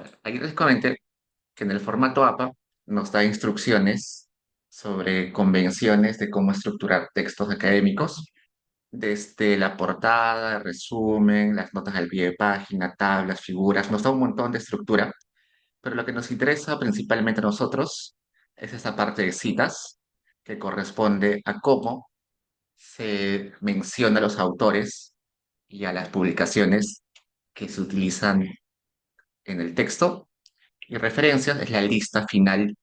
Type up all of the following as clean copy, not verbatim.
A ver, aquí les comenté que en el formato APA nos da instrucciones sobre convenciones de cómo estructurar textos académicos, desde la portada, el resumen, las notas al pie de página, tablas, figuras, nos da un montón de estructura, pero lo que nos interesa principalmente a nosotros es esta parte de citas, que corresponde a cómo se menciona a los autores y a las publicaciones que se utilizan en el texto. Y referencias es la lista final,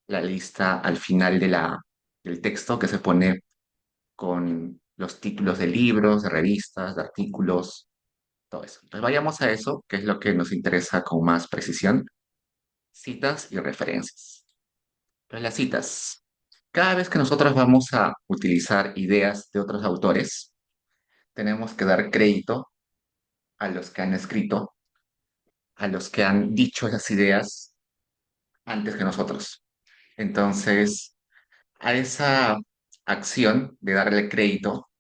la lista al final del texto que se pone con los títulos de libros, de revistas, de artículos, todo eso. Entonces vayamos a eso, que es lo que nos interesa con más precisión, citas y referencias. Entonces las citas. Cada vez que nosotros vamos a utilizar ideas de otros autores, tenemos que dar crédito a los que han escrito, a los que han dicho esas ideas antes que nosotros. Entonces, a esa acción de darle crédito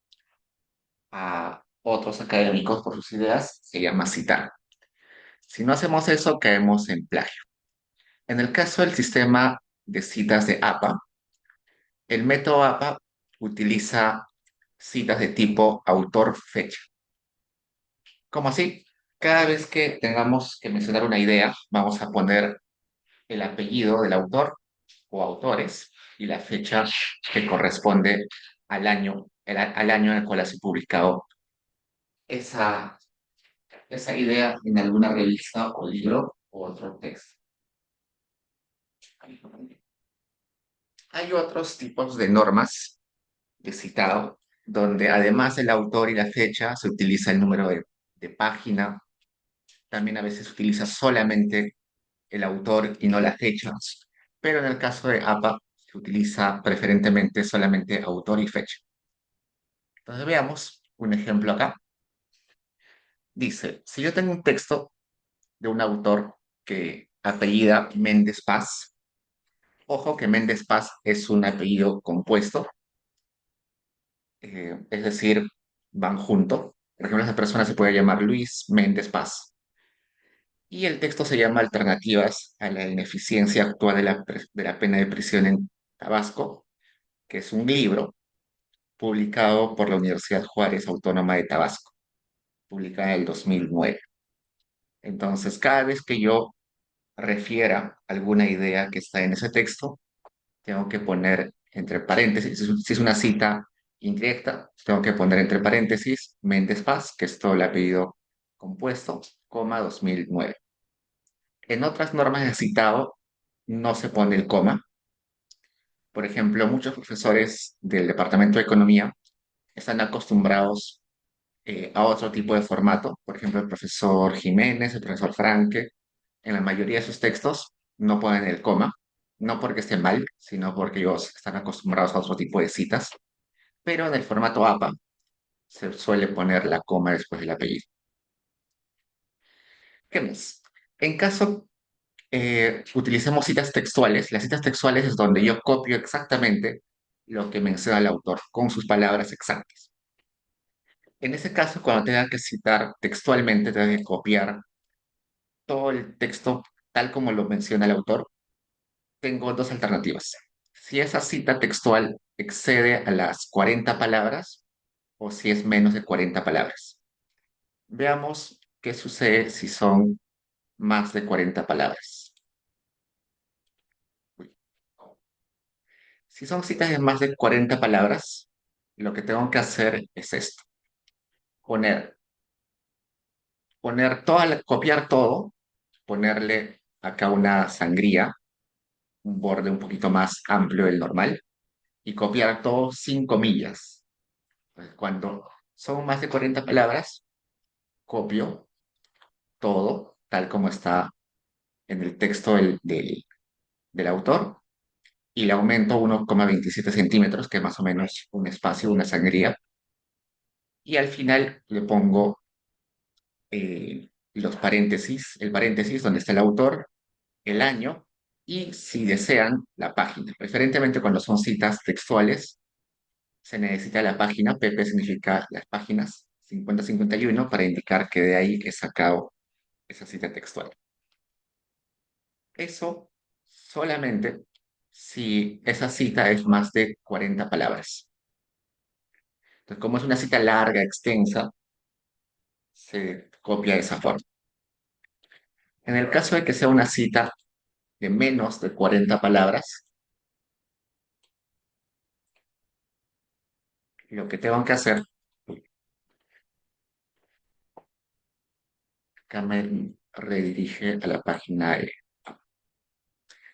a otros académicos por sus ideas se llama citar. Si no hacemos eso, caemos en plagio. En el caso del sistema de citas de APA, el método APA utiliza citas de tipo autor-fecha. ¿Cómo así? Cada vez que tengamos que mencionar una idea, vamos a poner el apellido del autor o autores y la fecha que corresponde al año en el cual ha sido publicado esa, esa idea en alguna revista o libro o otro texto. Hay otros tipos de normas de citado donde además del autor y la fecha se utiliza el número de página. También a veces se utiliza solamente el autor y no la fecha. Pero en el caso de APA se utiliza preferentemente solamente autor y fecha. Entonces veamos un ejemplo acá. Dice, si yo tengo un texto de un autor que apellida Méndez Paz, ojo que Méndez Paz es un apellido compuesto, es decir, van juntos. Por ejemplo, esa persona se puede llamar Luis Méndez Paz. Y el texto se llama Alternativas a la ineficiencia actual de la pena de prisión en Tabasco, que es un libro publicado por la Universidad Juárez Autónoma de Tabasco, publicada en el 2009. Entonces, cada vez que yo refiera alguna idea que está en ese texto, tengo que poner entre paréntesis, si es una cita indirecta, tengo que poner entre paréntesis Méndez Paz, que es todo el apellido compuesto, coma 2009. En otras normas de citado no se pone el coma. Por ejemplo, muchos profesores del Departamento de Economía están acostumbrados a otro tipo de formato. Por ejemplo, el profesor Jiménez, el profesor Franque, en la mayoría de sus textos no ponen el coma, no porque esté mal, sino porque ellos están acostumbrados a otro tipo de citas. Pero en el formato APA se suele poner la coma después del apellido. ¿Qué más? En caso utilicemos citas textuales, las citas textuales es donde yo copio exactamente lo que menciona el autor con sus palabras exactas. En ese caso, cuando tenga que citar textualmente, tengo que copiar todo el texto tal como lo menciona el autor. Tengo dos alternativas. Si esa cita textual excede a las 40 palabras o si es menos de 40 palabras. Veamos qué sucede si son más de 40 palabras. Uy. Si son citas de más de 40 palabras, lo que tengo que hacer es esto. Poner, copiar todo, ponerle acá una sangría, un borde un poquito más amplio del normal, y copiar todo sin comillas. Entonces, cuando son más de 40 palabras, copio todo tal como está en el texto del autor y le aumento 1,27 centímetros, que es más o menos un espacio, una sangría, y al final le pongo los paréntesis, el paréntesis donde está el autor, el año y, si desean, la página. Preferentemente cuando son citas textuales, se necesita la página, PP significa las páginas 50-51 para indicar que de ahí he sacado esa cita textual. Eso solamente si esa cita es más de 40 palabras. Entonces, como es una cita larga, extensa, se copia de esa forma. En el caso de que sea una cita de menos de 40 palabras, lo que tengo que hacer, acá me redirige a la página E.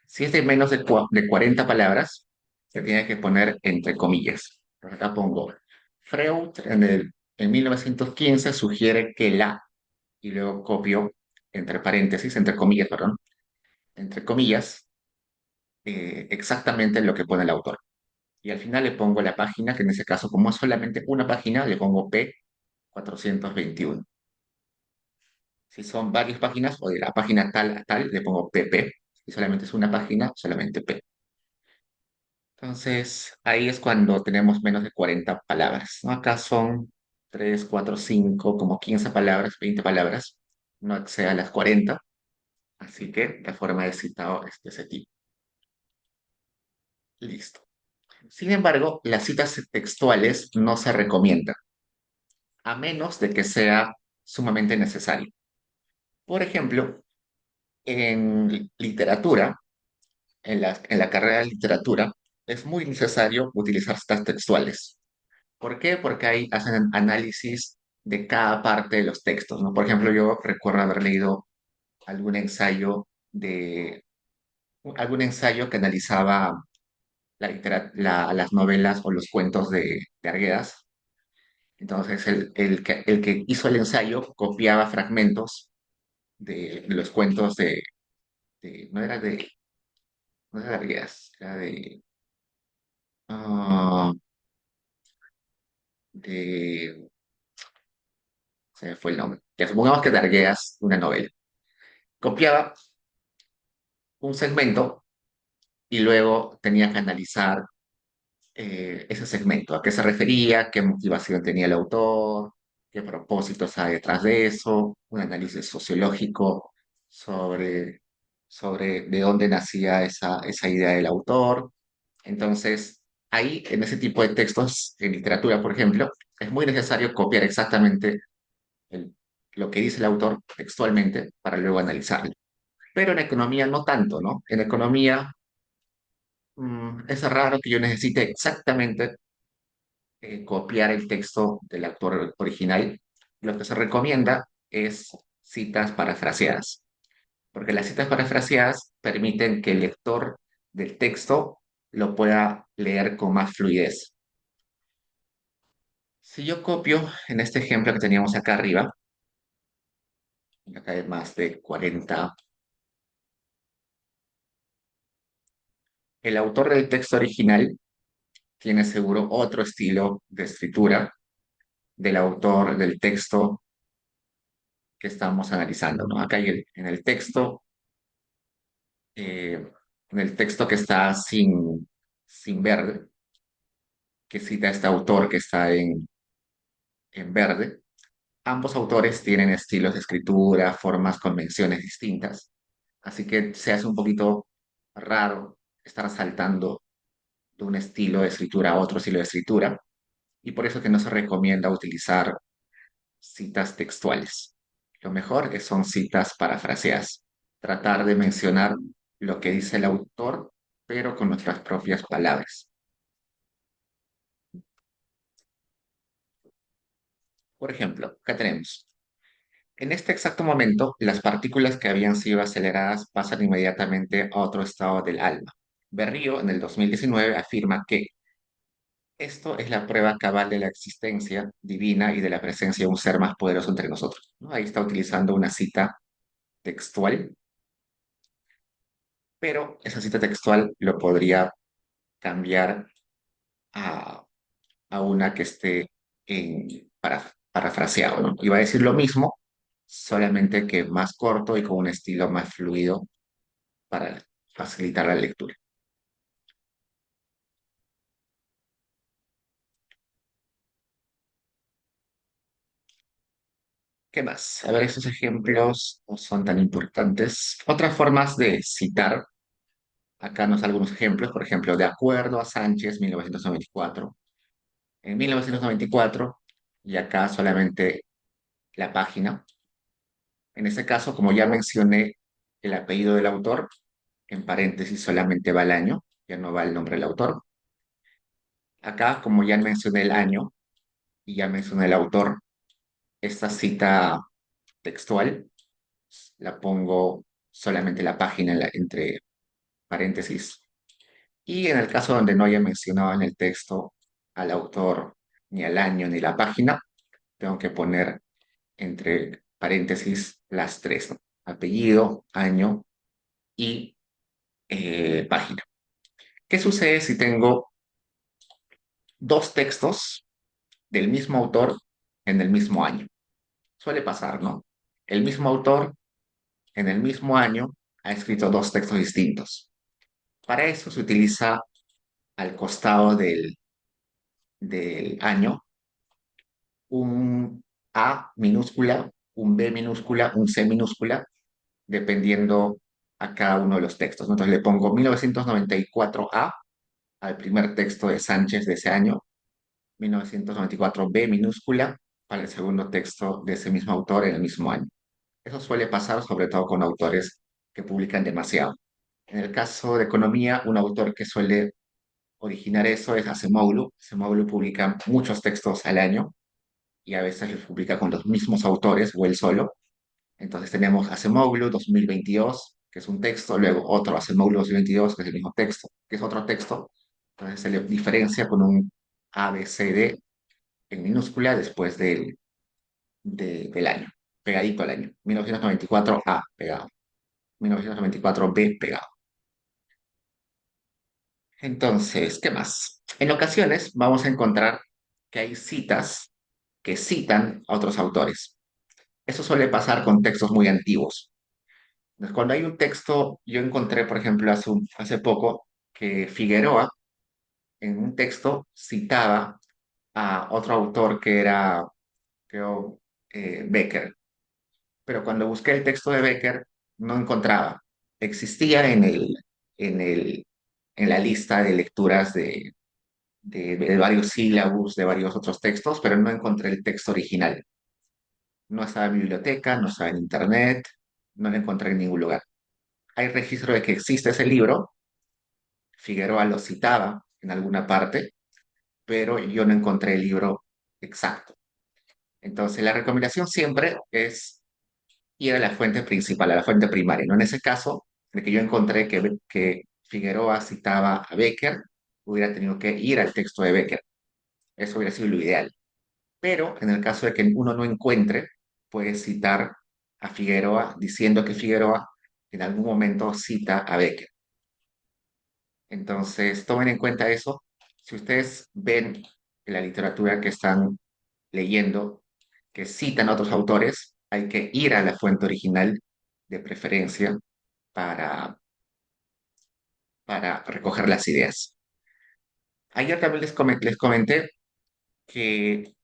Si es de menos de 40 palabras, se tiene que poner entre comillas. Entonces, acá pongo, Freud en 1915 sugiere que la, y luego copio entre paréntesis, entre comillas, perdón, entre comillas, exactamente lo que pone el autor. Y al final le pongo la página, que en ese caso, como es solamente una página, le pongo P 421. Si son varias páginas o de la página tal a tal, le pongo PP. Si solamente es una página, solamente P. Entonces, ahí es cuando tenemos menos de 40 palabras, ¿no? Acá son 3, 4, 5, como 15 palabras, 20 palabras, no exceda las 40, así que la forma de citado es de ese tipo. Listo. Sin embargo, las citas textuales no se recomiendan, a menos de que sea sumamente necesario. Por ejemplo, en literatura, en la carrera de literatura, es muy necesario utilizar citas textuales. ¿Por qué? Porque ahí hacen análisis de cada parte de los textos, ¿no? Por ejemplo, yo recuerdo haber leído algún ensayo algún ensayo que analizaba las novelas o los cuentos de Arguedas. Entonces, el que hizo el ensayo copiaba fragmentos de los cuentos no era no era de Arguedas, era ah, de, se me fue el nombre. Ya supongamos que de Arguedas, una novela. Copiaba un segmento y luego tenía que analizar ese segmento, a qué se refería, qué motivación tenía el autor, qué propósitos hay detrás de eso, un análisis sociológico sobre, sobre de dónde nacía esa idea del autor. Entonces, ahí, en ese tipo de textos, en literatura, por ejemplo, es muy necesario copiar exactamente el- lo que dice el autor textualmente para luego analizarlo. Pero en economía no tanto, ¿no? En economía es raro que yo necesite exactamente copiar el texto del autor original. Lo que se recomienda es citas parafraseadas, porque las citas parafraseadas permiten que el lector del texto lo pueda leer con más fluidez. Si yo copio en este ejemplo que teníamos acá arriba, acá hay más de 40, el autor del texto original tiene seguro otro estilo de escritura del autor del texto que estamos analizando, ¿no? Acá hay eh, en el texto que está sin verde, que cita a este autor que está en verde, ambos autores tienen estilos de escritura, formas, convenciones distintas, así que se hace un poquito raro estar saltando de un estilo de escritura a otro estilo de escritura, y por eso que no se recomienda utilizar citas textuales. Lo mejor son citas parafraseadas. Tratar de mencionar lo que dice el autor, pero con nuestras propias palabras. Por ejemplo, acá tenemos. En este exacto momento, las partículas que habían sido aceleradas pasan inmediatamente a otro estado del alma. Berrío, en el 2019, afirma que esto es la prueba cabal de la existencia divina y de la presencia de un ser más poderoso entre nosotros, ¿no? Ahí está utilizando una cita textual, pero esa cita textual lo podría cambiar a, a una que esté parafraseado, ¿no? Iba a decir lo mismo, solamente que más corto y con un estilo más fluido para facilitar la lectura. ¿Qué más? A ver, esos ejemplos no son tan importantes. Otras formas de citar, acá nos algunos ejemplos, por ejemplo, de acuerdo a Sánchez, 1994. En 1994, y acá solamente la página. En este caso, como ya mencioné el apellido del autor, en paréntesis solamente va el año, ya no va el nombre del autor. Acá, como ya mencioné el año y ya mencioné el autor, esta cita textual la pongo solamente la página entre paréntesis. Y en el caso donde no haya mencionado en el texto al autor, ni al año, ni la página, tengo que poner entre paréntesis las tres, ¿no? Apellido, año y página. ¿Qué sucede si tengo dos textos del mismo autor en el mismo año? Suele pasar, ¿no? El mismo autor en el mismo año ha escrito dos textos distintos. Para eso se utiliza al costado del año un A minúscula, un B minúscula, un C minúscula, dependiendo a cada uno de los textos, ¿no? Entonces le pongo 1994A al primer texto de Sánchez de ese año, 1994B minúscula para el segundo texto de ese mismo autor en el mismo año. Eso suele pasar sobre todo con autores que publican demasiado. En el caso de economía, un autor que suele originar eso es Acemoglu. Acemoglu publica muchos textos al año y a veces los publica con los mismos autores o él solo. Entonces tenemos Acemoglu 2022, que es un texto, luego otro Acemoglu 2022, que es el mismo texto, que es otro texto. Entonces se le diferencia con un A, B, C, D en minúscula después del año, pegadito al año. 1994 A pegado, 1994 B pegado. Entonces, ¿qué más? En ocasiones vamos a encontrar que hay citas que citan a otros autores. Eso suele pasar con textos muy antiguos. Entonces, cuando hay un texto, yo encontré, por ejemplo, hace poco, que Figueroa en un texto citaba a otro autor que era, creo, Becker. Pero cuando busqué el texto de Becker, no encontraba. Existía en el, en la lista de lecturas de varios sílabos, de varios otros textos, pero no encontré el texto original. No estaba en mi biblioteca, no estaba en internet, no lo encontré en ningún lugar. Hay registro de que existe ese libro, Figueroa lo citaba en alguna parte, pero yo no encontré el libro exacto. Entonces, la recomendación siempre es ir a la fuente principal, a la fuente primaria. ¿No? En ese caso, de que yo encontré que Figueroa citaba a Becker, hubiera tenido que ir al texto de Becker. Eso hubiera sido lo ideal. Pero en el caso de que uno no encuentre, puede citar a Figueroa diciendo que Figueroa en algún momento cita a Becker. Entonces, tomen en cuenta eso. Si ustedes ven en la literatura que están leyendo que citan a otros autores, hay que ir a la fuente original de preferencia para, para recoger las ideas. Ayer también les comenté que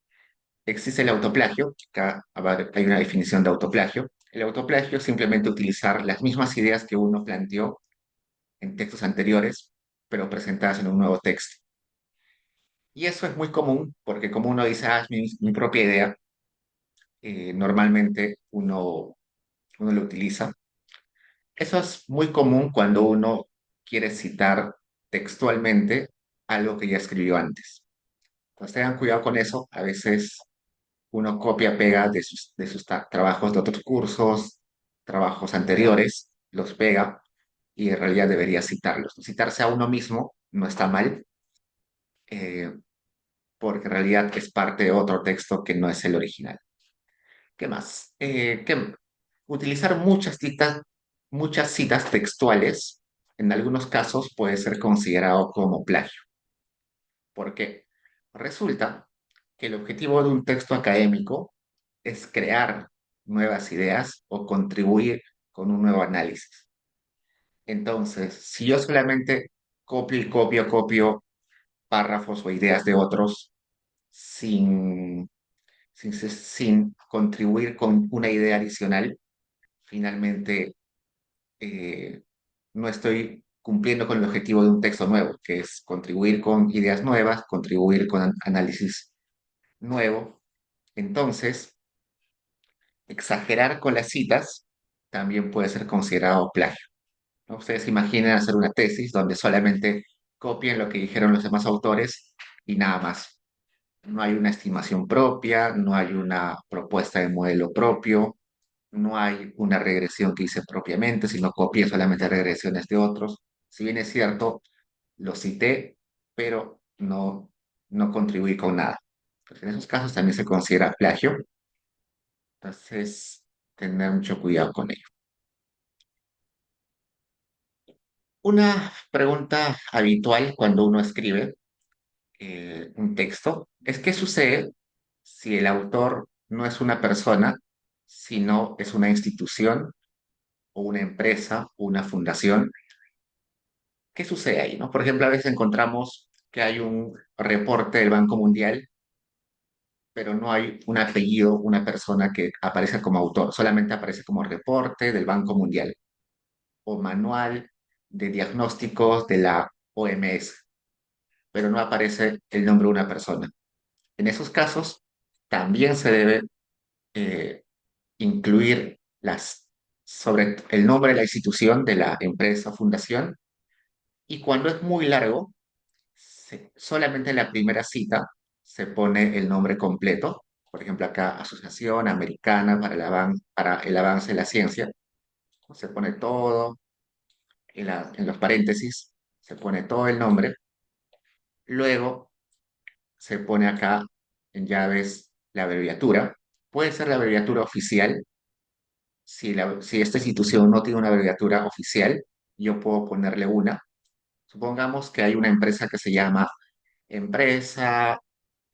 existe el autoplagio. Acá hay una definición de autoplagio. El autoplagio es simplemente utilizar las mismas ideas que uno planteó en textos anteriores, pero presentadas en un nuevo texto. Y eso es muy común porque como uno dice, ah, es mi propia idea, normalmente uno lo utiliza. Eso es muy común cuando uno quiere citar textualmente algo que ya escribió antes. Entonces tengan cuidado con eso. A veces uno copia, pega de sus trabajos de otros cursos, trabajos anteriores, los pega y en realidad debería citarlos. Citarse a uno mismo no está mal, eh, porque en realidad es parte de otro texto que no es el original. ¿Qué más? Utilizar muchas citas textuales, en algunos casos puede ser considerado como plagio, porque resulta que el objetivo de un texto académico es crear nuevas ideas o contribuir con un nuevo análisis. Entonces, si yo solamente copio y copio párrafos o ideas de otros sin, sin contribuir con una idea adicional, finalmente eh, no estoy cumpliendo con el objetivo de un texto nuevo, que es contribuir con ideas nuevas, contribuir con análisis nuevo. Entonces, exagerar con las citas también puede ser considerado plagio, ¿no? Ustedes imaginen hacer una tesis donde solamente copien lo que dijeron los demás autores y nada más. No hay una estimación propia, no hay una propuesta de modelo propio, no hay una regresión que hice propiamente, sino copié solamente regresiones de otros. Si bien es cierto, lo cité, pero no contribuí con nada. Entonces, en esos casos también se considera plagio, entonces tener mucho cuidado con ello. Una pregunta habitual cuando uno escribe un texto es qué sucede si el autor no es una persona, sino es una institución o una empresa o una fundación. ¿Qué sucede ahí, no? Por ejemplo, a veces encontramos que hay un reporte del Banco Mundial, pero no hay un apellido, una persona que aparece como autor, solamente aparece como reporte del Banco Mundial o manual de diagnósticos de la OMS, pero no aparece el nombre de una persona. En esos casos, también se debe eh, incluir sobre el nombre de la institución, de la empresa o fundación, y cuando es muy largo, solamente en la primera cita se pone el nombre completo. Por ejemplo, acá Asociación Americana para el Avance de la Ciencia. Se pone todo en los paréntesis, se pone todo el nombre. Luego se pone acá en llaves la abreviatura. Puede ser la abreviatura oficial. Si esta institución no tiene una abreviatura oficial, yo puedo ponerle una. Supongamos que hay una empresa que se llama Empresa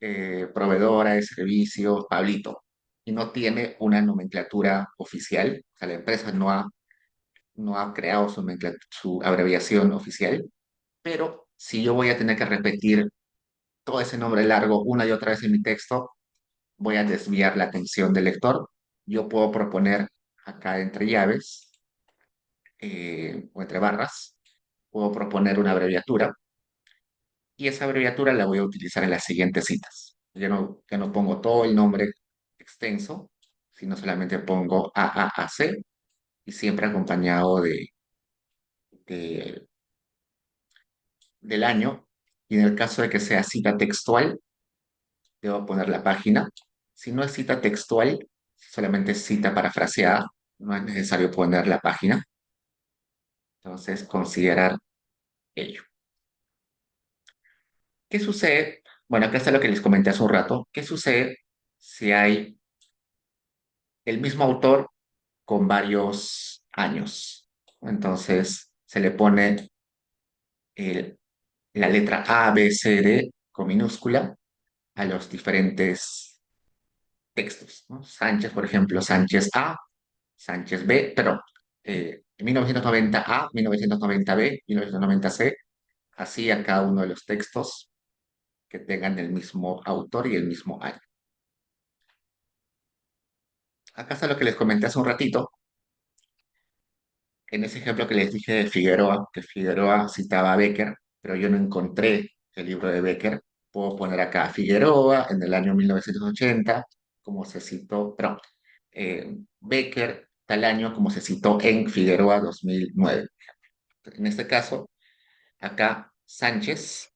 Proveedora de Servicios Pablito y no tiene una nomenclatura oficial. O sea, la empresa no ha creado su abreviación oficial, pero si yo voy a tener que repetir todo ese nombre largo una y otra vez en mi texto, voy a desviar la atención del lector. Yo puedo proponer acá entre llaves o entre barras, puedo proponer una abreviatura y esa abreviatura la voy a utilizar en las siguientes citas. Ya no pongo todo el nombre extenso, sino solamente pongo AAAC y siempre acompañado de- del año. Y en el caso de que sea cita textual, debo poner la página. Si no es cita textual, solamente es cita parafraseada, no es necesario poner la página. Entonces, considerar ello. ¿Qué sucede? Bueno, acá está lo que les comenté hace un rato. ¿Qué sucede si hay el mismo autor con varios años? Entonces, se le pone el- la letra A, B, C, D con minúscula a los diferentes textos, ¿no? Sánchez, por ejemplo, Sánchez A, Sánchez B, pero 1990 A, 1990 B, 1990 C, así a cada uno de los textos que tengan el mismo autor y el mismo año. Acá está lo que les comenté hace un ratito, en ese ejemplo que les dije de Figueroa, que Figueroa citaba a Becker, pero yo no encontré el libro de Becker. Puedo poner acá Figueroa en el año 1980, como se citó, perdón, Becker tal año como se citó en Figueroa 2009. En este caso, acá Sánchez,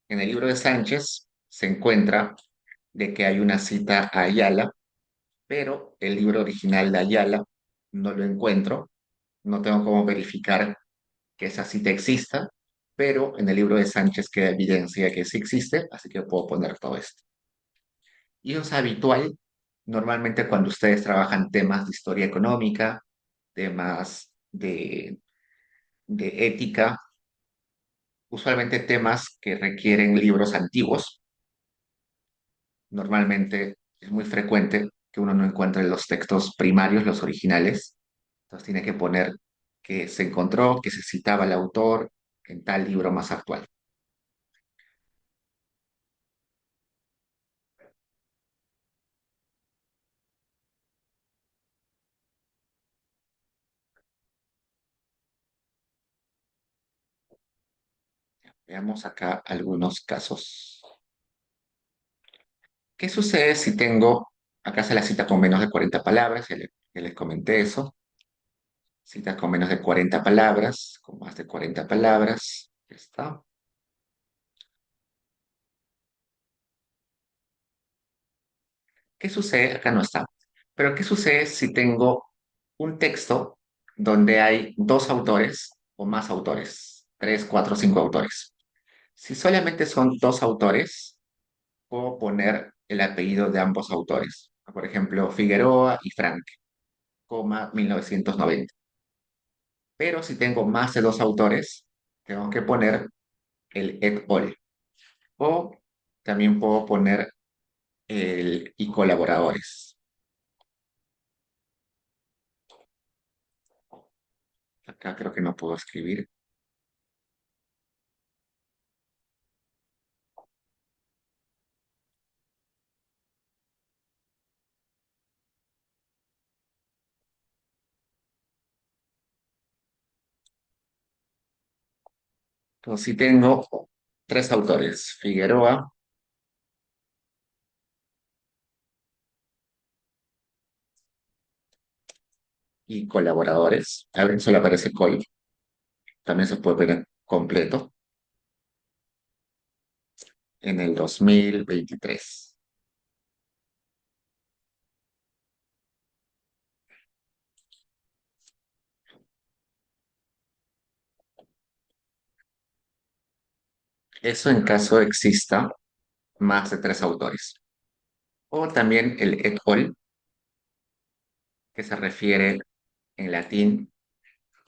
en el libro de Sánchez se encuentra de que hay una cita a Ayala, pero el libro original de Ayala no lo encuentro, no tengo cómo verificar que esa cita exista, pero en el libro de Sánchez queda evidencia que sí existe, así que puedo poner todo esto. Y es habitual, normalmente cuando ustedes trabajan temas de historia económica, temas de ética, usualmente temas que requieren libros antiguos, normalmente es muy frecuente que uno no encuentre los textos primarios, los originales, entonces tiene que poner que se encontró, que se citaba el autor en tal libro más actual. Veamos acá algunos casos. ¿Qué sucede si tengo, acá se la cita con menos de 40 palabras, ya les comenté eso, citas con menos de 40 palabras, con más de 40 palabras, ya está. ¿Qué sucede? Acá no está. Pero ¿qué sucede si tengo un texto donde hay dos autores o más autores? Tres, cuatro, cinco autores. Si solamente son dos autores, puedo poner el apellido de ambos autores. Por ejemplo, Figueroa y Frank, coma 1990. Pero si tengo más de dos autores, tengo que poner el et al. O también puedo poner el y colaboradores. Acá creo que no puedo escribir. Entonces, si tengo tres autores, Figueroa y colaboradores, a ver, solo aparece col, también se puede ver completo en el 2023. Eso en caso exista más de tres autores. O también el et al, que se refiere en latín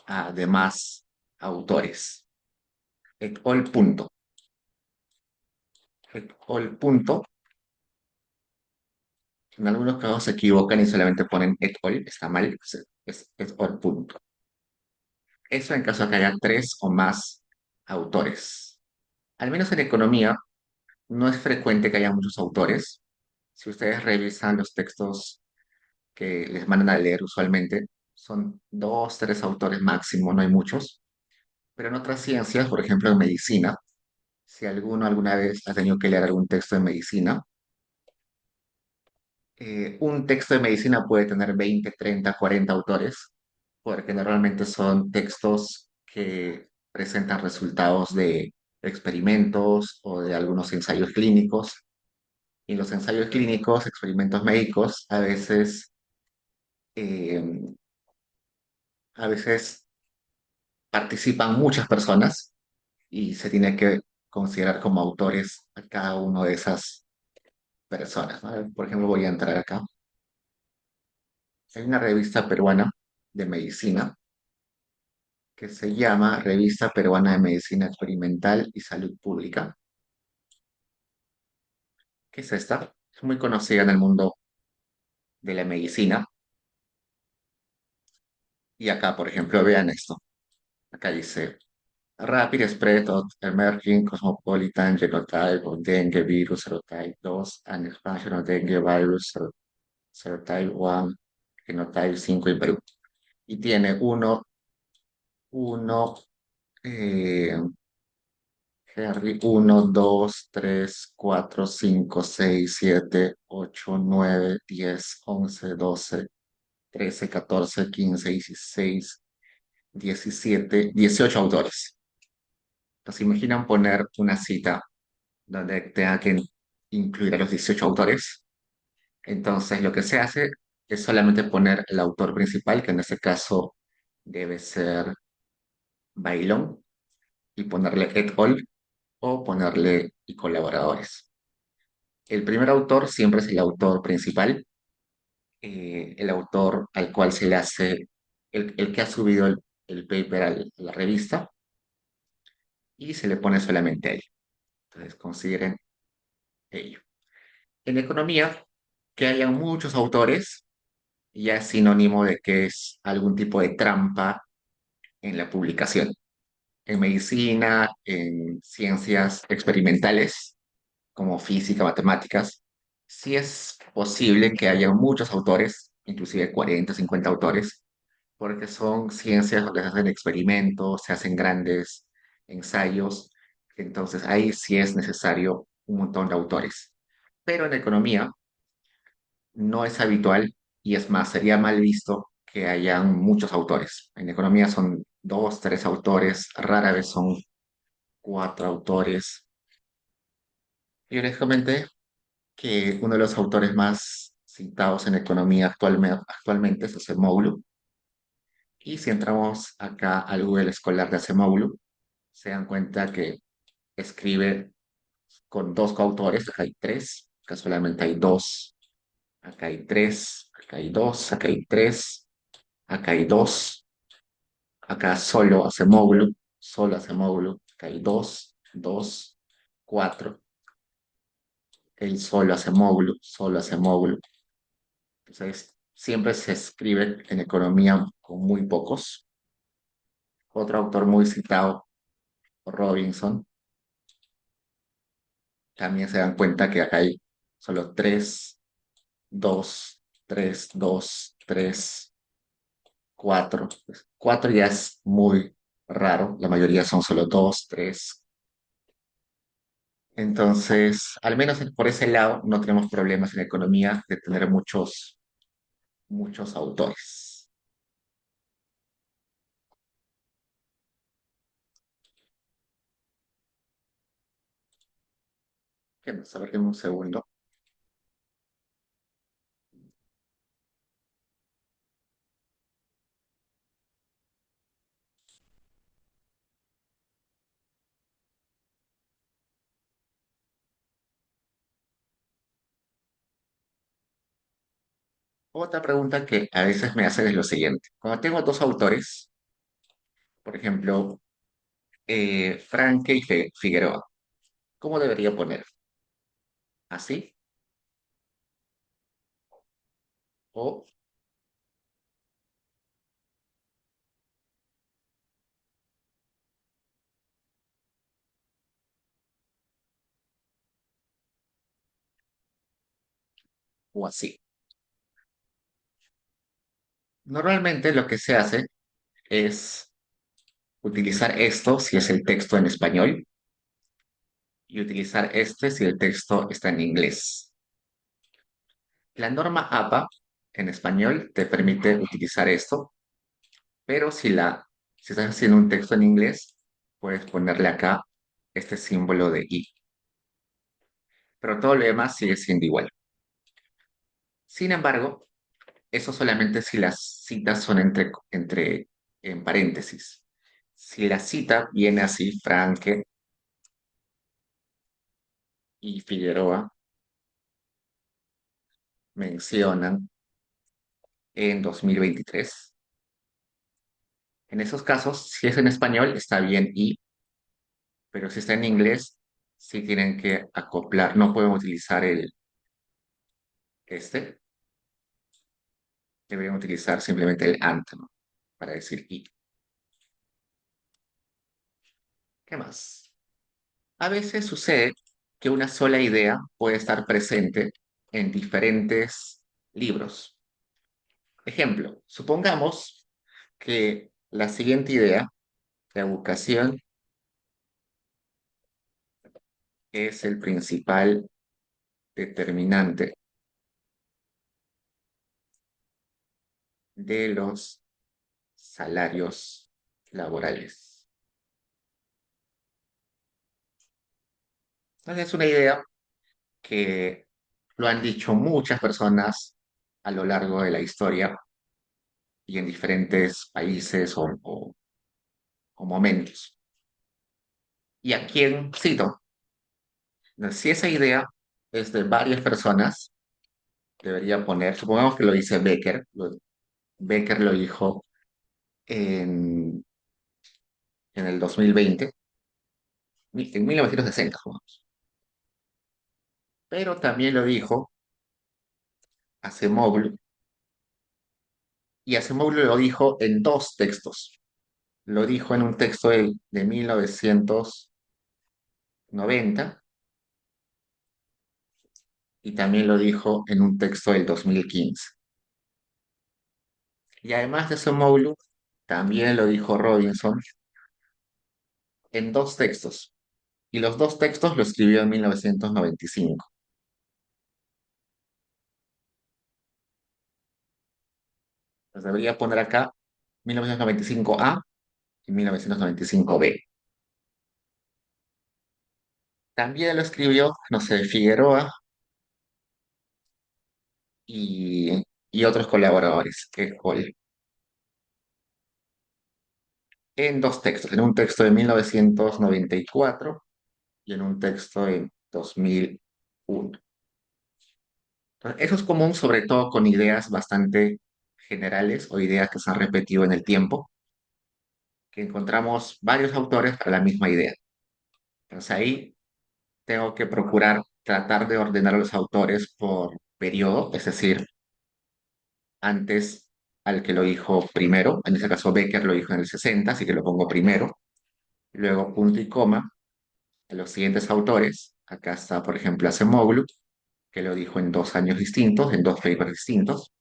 a demás autores. Et al punto. Et al punto. En algunos casos se equivocan y solamente ponen et al, está mal, es et al punto. Eso en caso de que haya tres o más autores. Al menos en economía, no es frecuente que haya muchos autores. Si ustedes revisan los textos que les mandan a leer usualmente, son dos, tres autores máximo, no hay muchos. Pero en otras ciencias, por ejemplo en medicina, si alguno alguna vez ha tenido que leer algún texto de medicina, un texto de medicina puede tener 20, 30, 40 autores, porque normalmente son textos que presentan resultados de experimentos o de algunos ensayos clínicos. Y los ensayos clínicos, experimentos médicos, eh, a veces participan muchas personas y se tiene que considerar como autores a cada una de esas personas, ¿no? Por ejemplo, voy a entrar acá. Hay una revista peruana de medicina que se llama Revista Peruana de Medicina Experimental y Salud Pública. ¿Qué es esta? Es muy conocida en el mundo de la medicina. Y acá, por ejemplo, vean esto. Acá dice Rapid Spread of Emerging Cosmopolitan Genotype of Dengue Virus Serotype 2 and Expansion of Dengue Virus Serotype 1, Genotype 5 en Perú. Y tiene uno, eh, Henry, 1, 2, 3, 4, 5, 6, 7, 8, 9, 10, 11, 12, 13, 14, 15, 16, 17, 18 autores. Entonces, imaginan poner una cita donde tenga que incluir a los 18 autores. Entonces, lo que se hace es solamente poner el autor principal, que en este caso debe ser Bailón, y ponerle et al o ponerle y colaboradores. El primer autor siempre es el autor principal, el autor al cual se le hace, el que ha subido el paper a la revista, y se le pone solamente a él. Entonces, consideren ello. En economía, que haya muchos autores ya es sinónimo de que es algún tipo de trampa en la publicación. En medicina, en ciencias experimentales, como física, matemáticas, sí es posible que haya muchos autores, inclusive 40, 50 autores, porque son ciencias donde se hacen experimentos, se hacen grandes ensayos Entonces ahí sí es necesario un montón de autores. Pero en economía no es habitual y es más, sería mal visto que hayan muchos autores. En economía son dos, tres autores, rara vez son cuatro autores. Yo les comenté que uno de los autores más citados en economía actualmente es Acemoglu. Y si entramos acá al Google Escolar de Acemoglu, se dan cuenta que escribe con dos coautores, acá hay tres, acá solamente hay dos, acá hay tres, acá hay dos, acá hay tres, acá hay dos, acá solo Acemoglu, acá hay dos, dos, cuatro, el solo Acemoglu. Entonces, siempre se escribe en economía con muy pocos. Otro autor muy citado, Robinson, también se dan cuenta que acá hay solo tres, dos, tres, dos, tres, cuatro. Pues, cuatro ya es muy raro, la mayoría son solo dos, tres. Entonces, al menos por ese lado, no tenemos problemas en economía de tener muchos, muchos autores. ¿Qué más? A ver, deme un segundo. Otra pregunta que a veces me hacen es lo siguiente. Cuando tengo dos autores, por ejemplo, Franke y Figueroa, ¿cómo debería poner? ¿Así o, o así? Normalmente lo que se hace es utilizar esto si es el texto en español y utilizar este si el texto está en inglés. La norma APA en español te permite utilizar esto, pero si estás haciendo un texto en inglés, puedes ponerle acá este símbolo de I, pero todo lo demás sigue siendo igual. Sin embargo, eso solamente si las citas son en paréntesis. Si la cita viene así, Franke y Figueroa mencionan en 2023. En esos casos, si es en español, está bien y, pero si está en inglés, sí tienen que acoplar, no pueden utilizar este, deberían utilizar simplemente el and, ¿no? Para decir y. ¿Qué más? A veces sucede que una sola idea puede estar presente en diferentes libros. Ejemplo, supongamos que la siguiente idea, la educación es el principal determinante de los salarios laborales. Entonces es una idea que lo han dicho muchas personas a lo largo de la historia y en diferentes países o momentos. ¿Y a quién cito? Si esa idea es de varias personas, debería poner, supongamos que lo dice Becker, Becker lo dijo en el 2020, en 1960, supongamos. Pero también lo dijo Acemoglu, y Acemoglu lo dijo en dos textos. Lo dijo en un texto de 1990 y también lo dijo en un texto del 2015. Y además de Acemoglu, también lo dijo Robinson en dos textos. Y los dos textos lo escribió en 1995. Entonces debería poner acá 1995A y 1995B. También lo escribió, no sé, Figueroa y otros colaboradores, que en dos textos, en un texto de 1994 y en un texto en 2001. Entonces, eso es común sobre todo con ideas bastante generales o ideas que se han repetido en el tiempo, que encontramos varios autores para la misma idea. Entonces ahí tengo que procurar tratar de ordenar a los autores por periodo, es decir, antes al que lo dijo primero, en este caso Becker lo dijo en el 60, así que lo pongo primero, luego punto y coma a los siguientes autores. Acá está, por ejemplo, Acemoglu, que lo dijo en 2 años distintos, en dos papers distintos.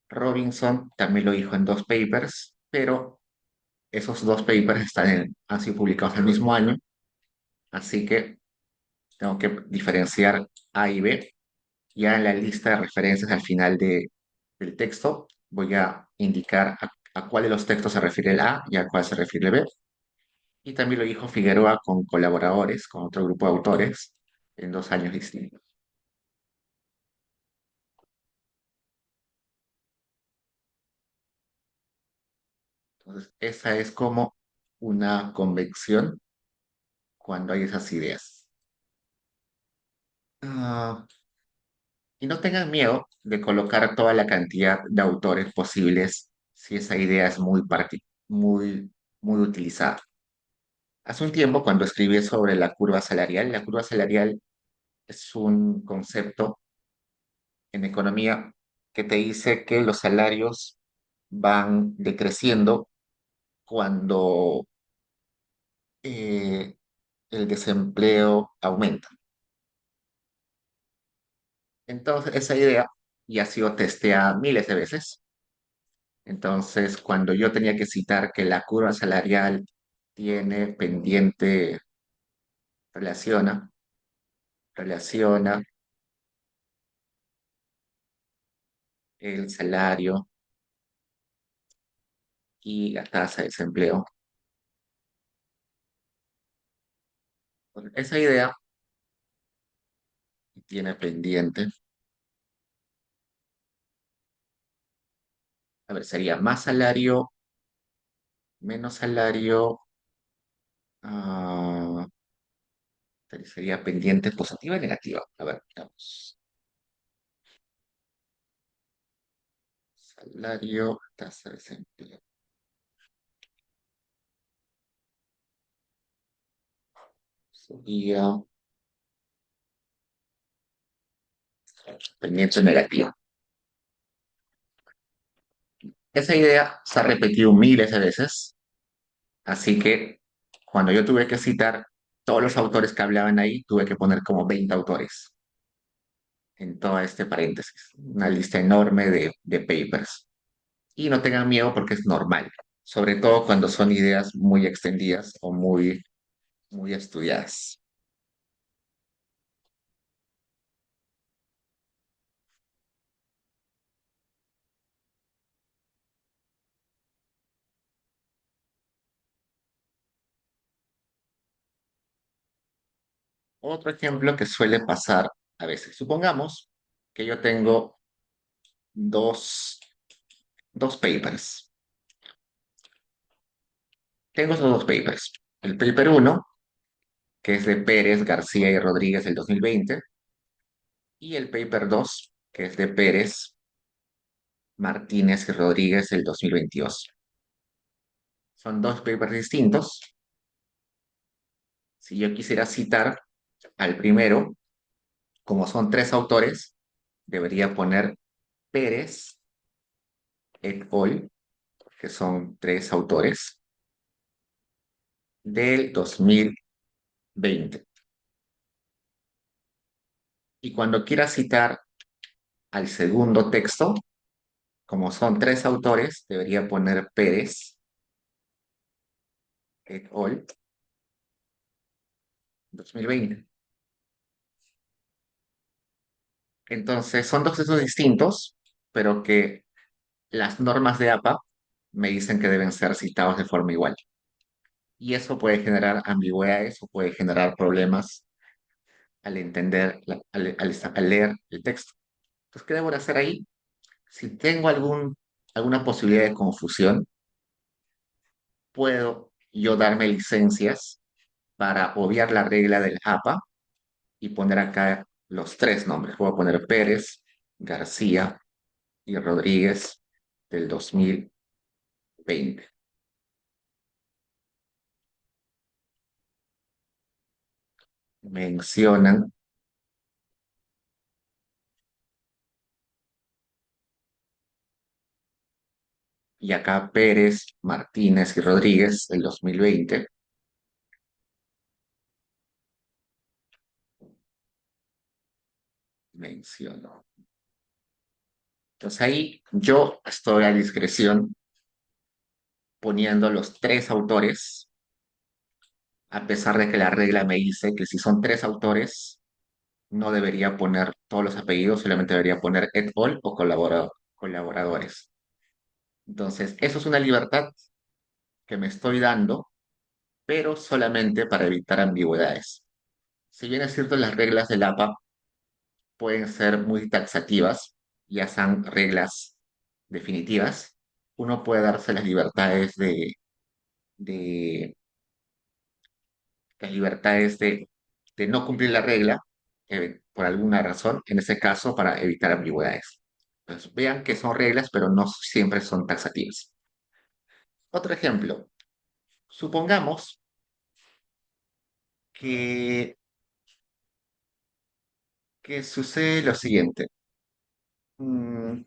Robinson también lo dijo en dos papers, pero esos dos papers han sido publicados el mismo año, así que tengo que diferenciar A y B. Ya en la lista de referencias al final del texto voy a indicar a cuál de los textos se refiere el A y a cuál se refiere el B. Y también lo dijo Figueroa con colaboradores, con otro grupo de autores, en 2 años distintos. Entonces, esa es como una convección cuando hay esas ideas. Ah, y no tengan miedo de colocar toda la cantidad de autores posibles si esa idea es muy, muy utilizada. Hace un tiempo, cuando escribí sobre la curva salarial es un concepto en economía que te dice que los salarios van decreciendo cuando eh, el desempleo aumenta. Entonces, esa idea ya ha sido testeada miles de veces. Entonces, cuando yo tenía que citar que la curva salarial tiene pendiente, relaciona, relaciona el salario y la tasa de desempleo. Bueno, esa idea tiene pendiente, a ver, sería más salario, menos salario, ah, sería pendiente positiva y negativa. A ver, veamos. Salario, tasa de desempleo. Sería pendiente negativa. Esa idea se ha repetido miles de veces, así que cuando yo tuve que citar todos los autores que hablaban ahí, tuve que poner como 20 autores en todo este paréntesis, una lista enorme de papers. Y no tengan miedo porque es normal, sobre todo cuando son ideas muy extendidas o muy estudiadas. Otro ejemplo que suele pasar a veces, supongamos que yo tengo dos, dos papers. Tengo esos dos papers. El paper uno, que es de Pérez, García y Rodríguez del 2020, y el paper 2, que es de Pérez, Martínez y Rodríguez del 2022. Son dos papers distintos. Si yo quisiera citar al primero, como son tres autores, debería poner Pérez et al., que son tres autores, del 2020. Y cuando quiera citar al segundo texto, como son tres autores, debería poner Pérez et al., 2020. Entonces, son dos textos distintos, pero que las normas de APA me dicen que deben ser citados de forma igual. Y eso puede generar ambigüedades o puede generar problemas al entender, al leer el texto. Entonces, ¿qué debo de hacer ahí? Si tengo alguna posibilidad de confusión, puedo yo darme licencias para obviar la regla del APA y poner acá los tres nombres. Puedo poner Pérez, García y Rodríguez del 2020. Mencionan, y acá Pérez, Martínez y Rodríguez del 2020. Menciono. Entonces ahí yo estoy a discreción poniendo los tres autores, a pesar de que la regla me dice que si son tres autores, no debería poner todos los apellidos, solamente debería poner et al o colaboradores. Entonces, eso es una libertad que me estoy dando, pero solamente para evitar ambigüedades. Si bien es cierto, las reglas del APA pueden ser muy taxativas, ya sean reglas definitivas, uno puede darse de, las libertades de no cumplir la regla por alguna razón, en ese caso para evitar ambigüedades. Entonces, vean que son reglas, pero no siempre son taxativas. Otro ejemplo, supongamos que, que sucede lo siguiente. Mm,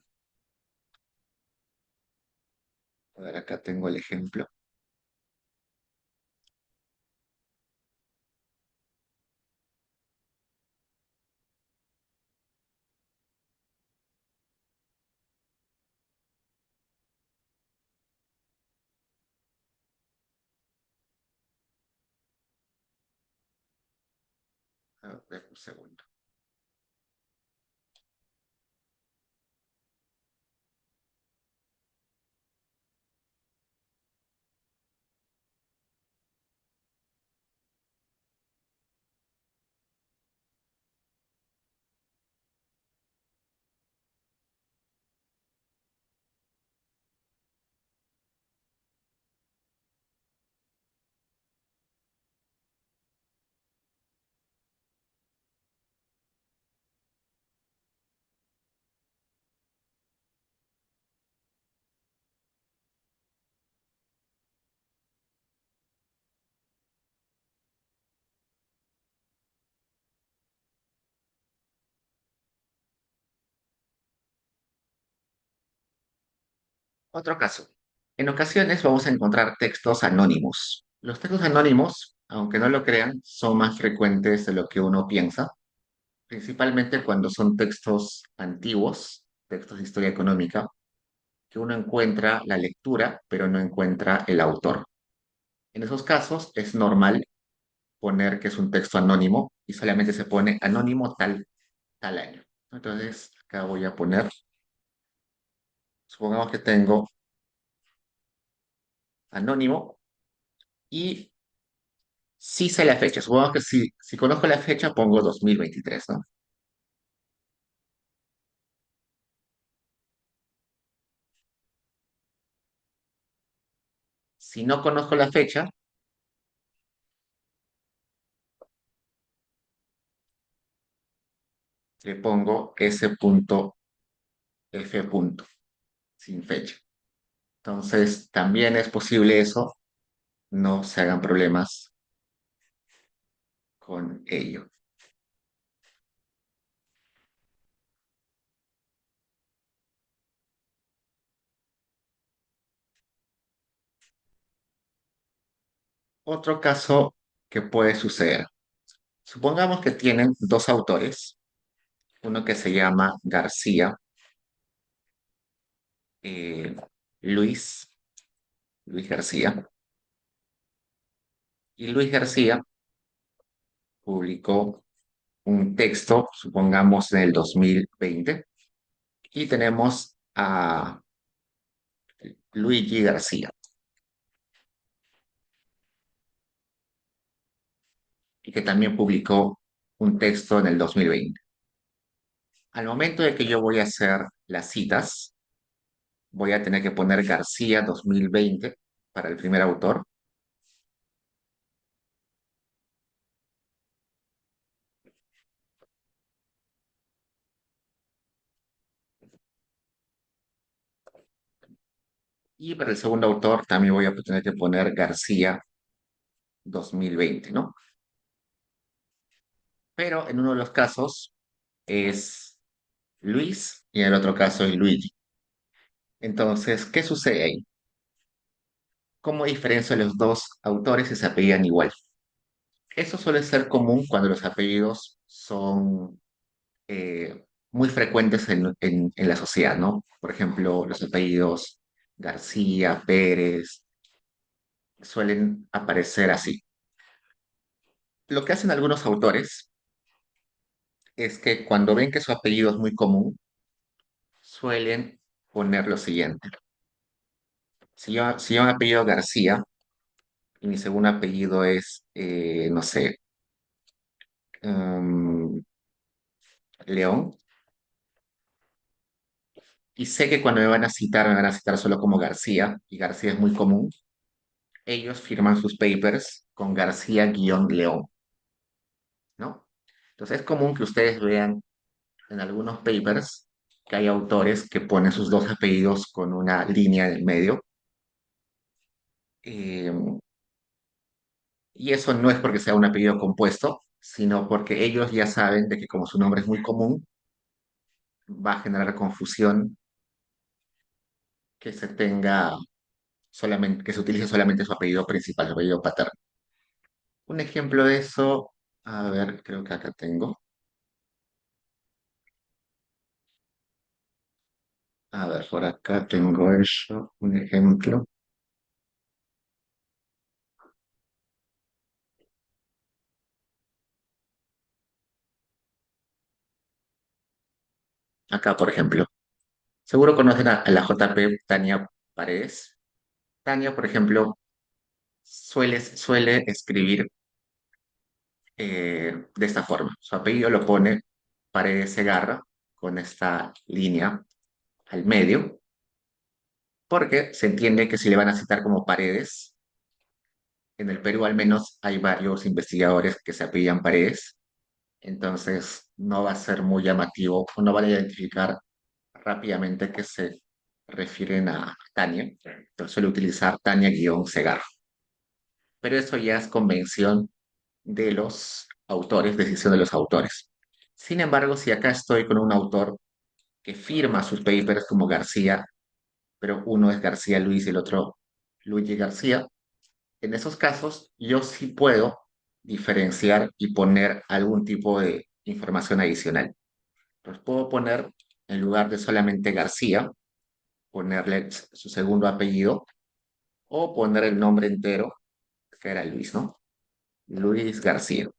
a ver, acá tengo el ejemplo. A ver, un segundo. Otro caso. En ocasiones vamos a encontrar textos anónimos. Los textos anónimos, aunque no lo crean, son más frecuentes de lo que uno piensa, principalmente cuando son textos antiguos, textos de historia económica, que uno encuentra la lectura, pero no encuentra el autor. En esos casos es normal poner que es un texto anónimo y solamente se pone anónimo tal año. Entonces, acá voy a poner, supongamos que tengo anónimo y sí sé la fecha. Supongamos que si conozco la fecha, pongo 2023, ¿no? Si no conozco la fecha, le pongo S.F. sin fecha. Entonces, también es posible eso, no se hagan problemas con ello. Otro caso que puede suceder. Supongamos que tienen dos autores, uno que se llama García, eh, Luis, Luis García, y Luis García publicó un texto, supongamos en el 2020, y tenemos a Luigi García, y que también publicó un texto en el 2020. Al momento de que yo voy a hacer las citas, voy a tener que poner García 2020 para el primer autor, y para el segundo autor también voy a tener que poner García 2020, ¿no? Pero en uno de los casos es Luis y en el otro caso es Luigi. Entonces, ¿qué sucede ahí? ¿Cómo diferencio los dos autores si se apellidan igual? Eso suele ser común cuando los apellidos son muy frecuentes en la sociedad, ¿no? Por ejemplo, los apellidos García, Pérez, suelen aparecer así. Lo que hacen algunos autores es que cuando ven que su apellido es muy común, suelen poner lo siguiente. Si yo me apellido García y mi segundo apellido es, no sé, mm, León, y sé que cuando me van a citar solo como García, y García es muy común, ellos firman sus papers con García-León, ¿no? Entonces es común que ustedes vean en algunos papers que hay autores que ponen sus dos apellidos con una línea en el medio. eh, y eso no es porque sea un apellido compuesto, sino porque ellos ya saben de que como su nombre es muy común, va a generar confusión que se tenga solamente, que se utilice solamente su apellido principal, su apellido paterno. Un ejemplo de eso, a ver, creo que acá tengo. A ver, por acá tengo eso, un ejemplo. Acá, por ejemplo. Seguro conocen a la JP Tania Paredes. Tania, por ejemplo, suele escribir de esta forma. Su apellido lo pone Paredes Segarra, con esta línea al medio, porque se entiende que si le van a citar como Paredes, en el Perú al menos hay varios investigadores que se apellidan Paredes, entonces no va a ser muy llamativo o no van a identificar rápidamente que se refieren a Tania. Entonces suele utilizar Tania-Segarra. Pero eso ya es convención de los autores, decisión de los autores. Sin embargo, si acá estoy con un autor que firma sus papers como García, pero uno es García Luis y el otro Luigi García, en esos casos yo sí puedo diferenciar y poner algún tipo de información adicional. Pues puedo poner, en lugar de solamente García, ponerle su segundo apellido o poner el nombre entero, que era Luis, ¿no? Luis García.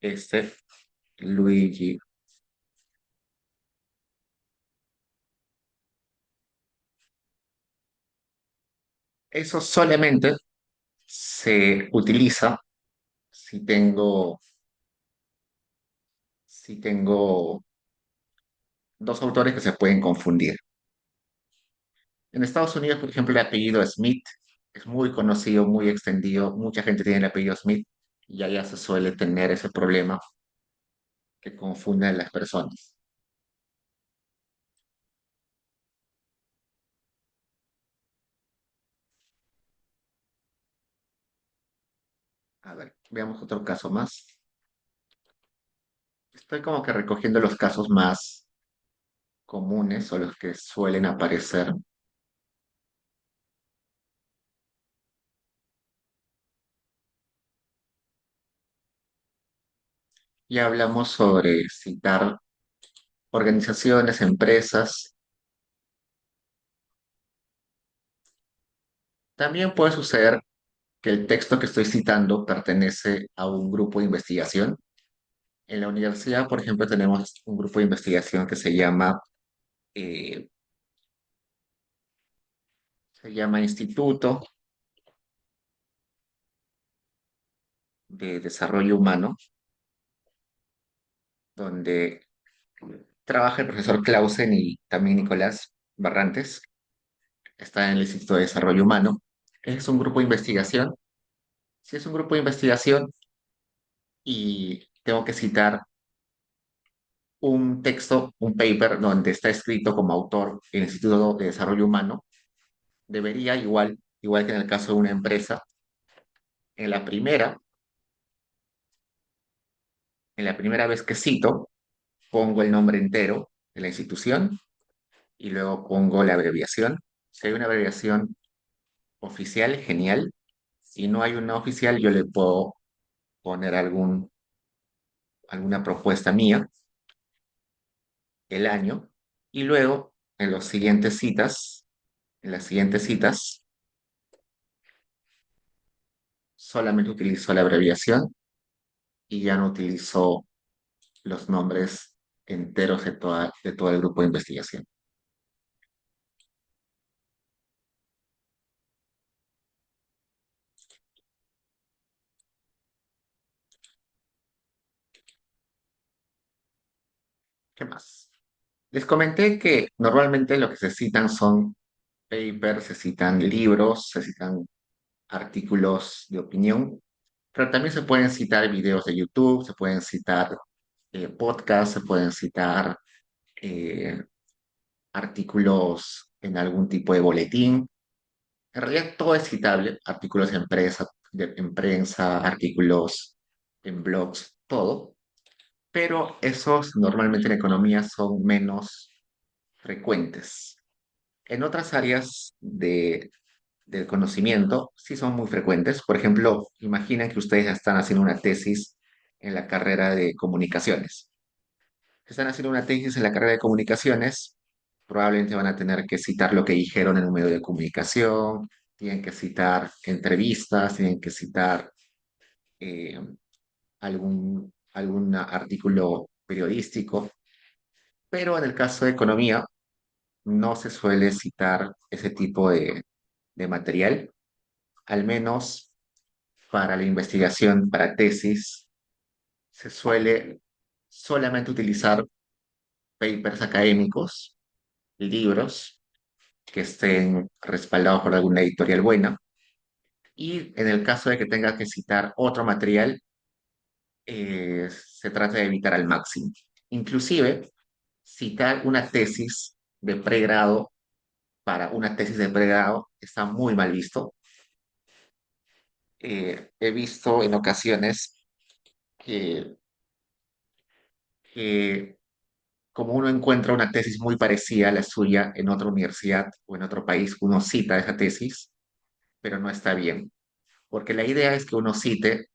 Este, Luigi. Eso solamente se utiliza si tengo dos autores que se pueden confundir. En Estados Unidos, por ejemplo, el apellido Smith es muy conocido, muy extendido. Mucha gente tiene el apellido Smith y allá se suele tener ese problema que confunden a las personas. A ver, veamos otro caso más. Estoy como que recogiendo los casos más comunes o los que suelen aparecer. Ya hablamos sobre citar organizaciones, empresas. También puede suceder que el texto que estoy citando pertenece a un grupo de investigación. En la universidad, por ejemplo, tenemos un grupo de investigación que eh, se llama Instituto de Desarrollo Humano, donde trabaja el profesor Clausen y también Nicolás Barrantes. Está en el Instituto de Desarrollo Humano. Es un grupo de investigación. Si es un grupo de investigación y tengo que citar un texto, un paper donde está escrito como autor el Instituto de Desarrollo Humano, debería igual que en el caso de una empresa, en la primera, en la primera vez que cito, pongo el nombre entero de la institución y luego pongo la abreviación. Si hay una abreviación oficial, genial. Si no hay una oficial, yo le puedo poner alguna propuesta mía, el año, y luego en las siguientes citas, solamente utilizo la abreviación y ya no utilizo los nombres enteros de todo el grupo de investigación. ¿Qué más? Les comenté que normalmente lo que se citan son papers, se citan libros, se citan artículos de opinión, pero también se pueden citar videos de YouTube, se pueden citar podcasts, se pueden citar eh, artículos en algún tipo de boletín. En realidad todo es citable, artículos en prensa, artículos en blogs, todo, pero esos normalmente en economía son menos frecuentes. En otras áreas del conocimiento sí son muy frecuentes. Por ejemplo, imaginen que ustedes están haciendo una tesis en la carrera de comunicaciones. Si están haciendo una tesis en la carrera de comunicaciones, probablemente van a tener que citar lo que dijeron en un medio de comunicación, tienen que citar entrevistas, tienen que citar eh, algún artículo periodístico, pero en el caso de economía no se suele citar ese tipo de material, al menos para la investigación, para tesis, se suele solamente utilizar papers académicos, libros que estén respaldados por alguna editorial buena. Y en el caso de que tenga que citar otro material, se trata de evitar al máximo. Inclusive, citar una tesis de pregrado para una tesis de pregrado está muy mal visto. He visto en ocasiones que, que como uno encuentra una tesis muy parecida a la suya en otra universidad o en otro país, uno cita esa tesis, pero no está bien, porque la idea es que uno cite